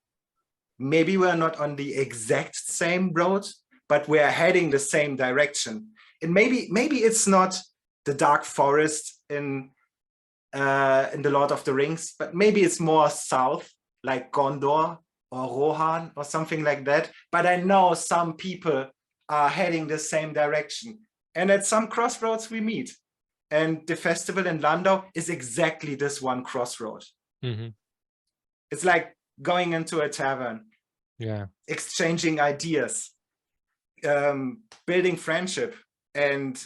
maybe we're not on the exact same road, but we're heading the same direction. And maybe it's not the dark forest in the Lord of the Rings, but maybe it's more south, like Gondor or Rohan or something like that. But I know some people are heading the same direction. And at some crossroads we meet. And the festival in Landau is exactly this one crossroad. Mm-hmm. It's like going into a tavern, yeah, exchanging ideas, building friendship. And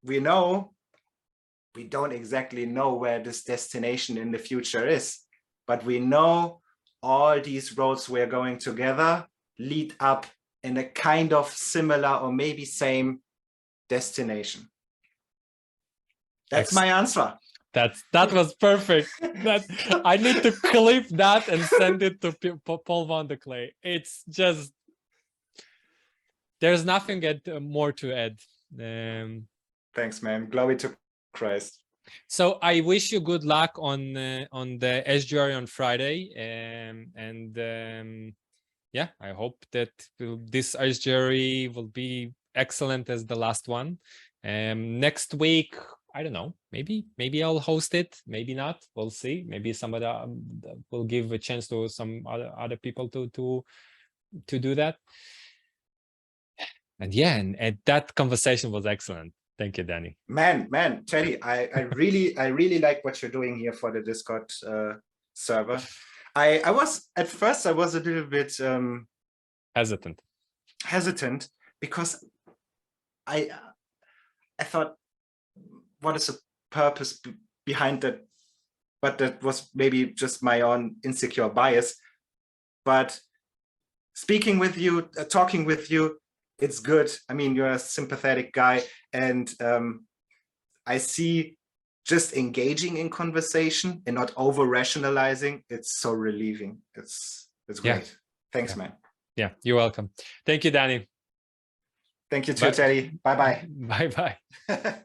we don't exactly know where this destination in the future is, but we know all these roads we're going together lead up in a kind of similar or maybe same destination. That's my answer. That was perfect. That I need to clip that and send it to Paul Vanderklay. It's just, there's nothing more to add. Thanks, man. Glory to Christ. So I wish you good luck on the SGR on Friday, yeah, I hope that this SGR will be excellent as the last one. Next week, I don't know, maybe I'll host it, maybe not, we'll see. Maybe somebody will give a chance to some other people to do that. And yeah, and that conversation was excellent. Thank you, Danny. Man, Teddy, I really like what you're doing here for the Discord server. I was at first I was a little bit hesitant because I thought, what is the purpose behind that? But that was maybe just my own insecure bias. But speaking with you, talking with you, it's good. I mean, you're a sympathetic guy, and I see just engaging in conversation and not over rationalizing. It's so relieving. It's great. Thanks, man. Yeah, you're welcome. Thank you, Danny. Thank you too, Teddy. Bye bye. Bye bye.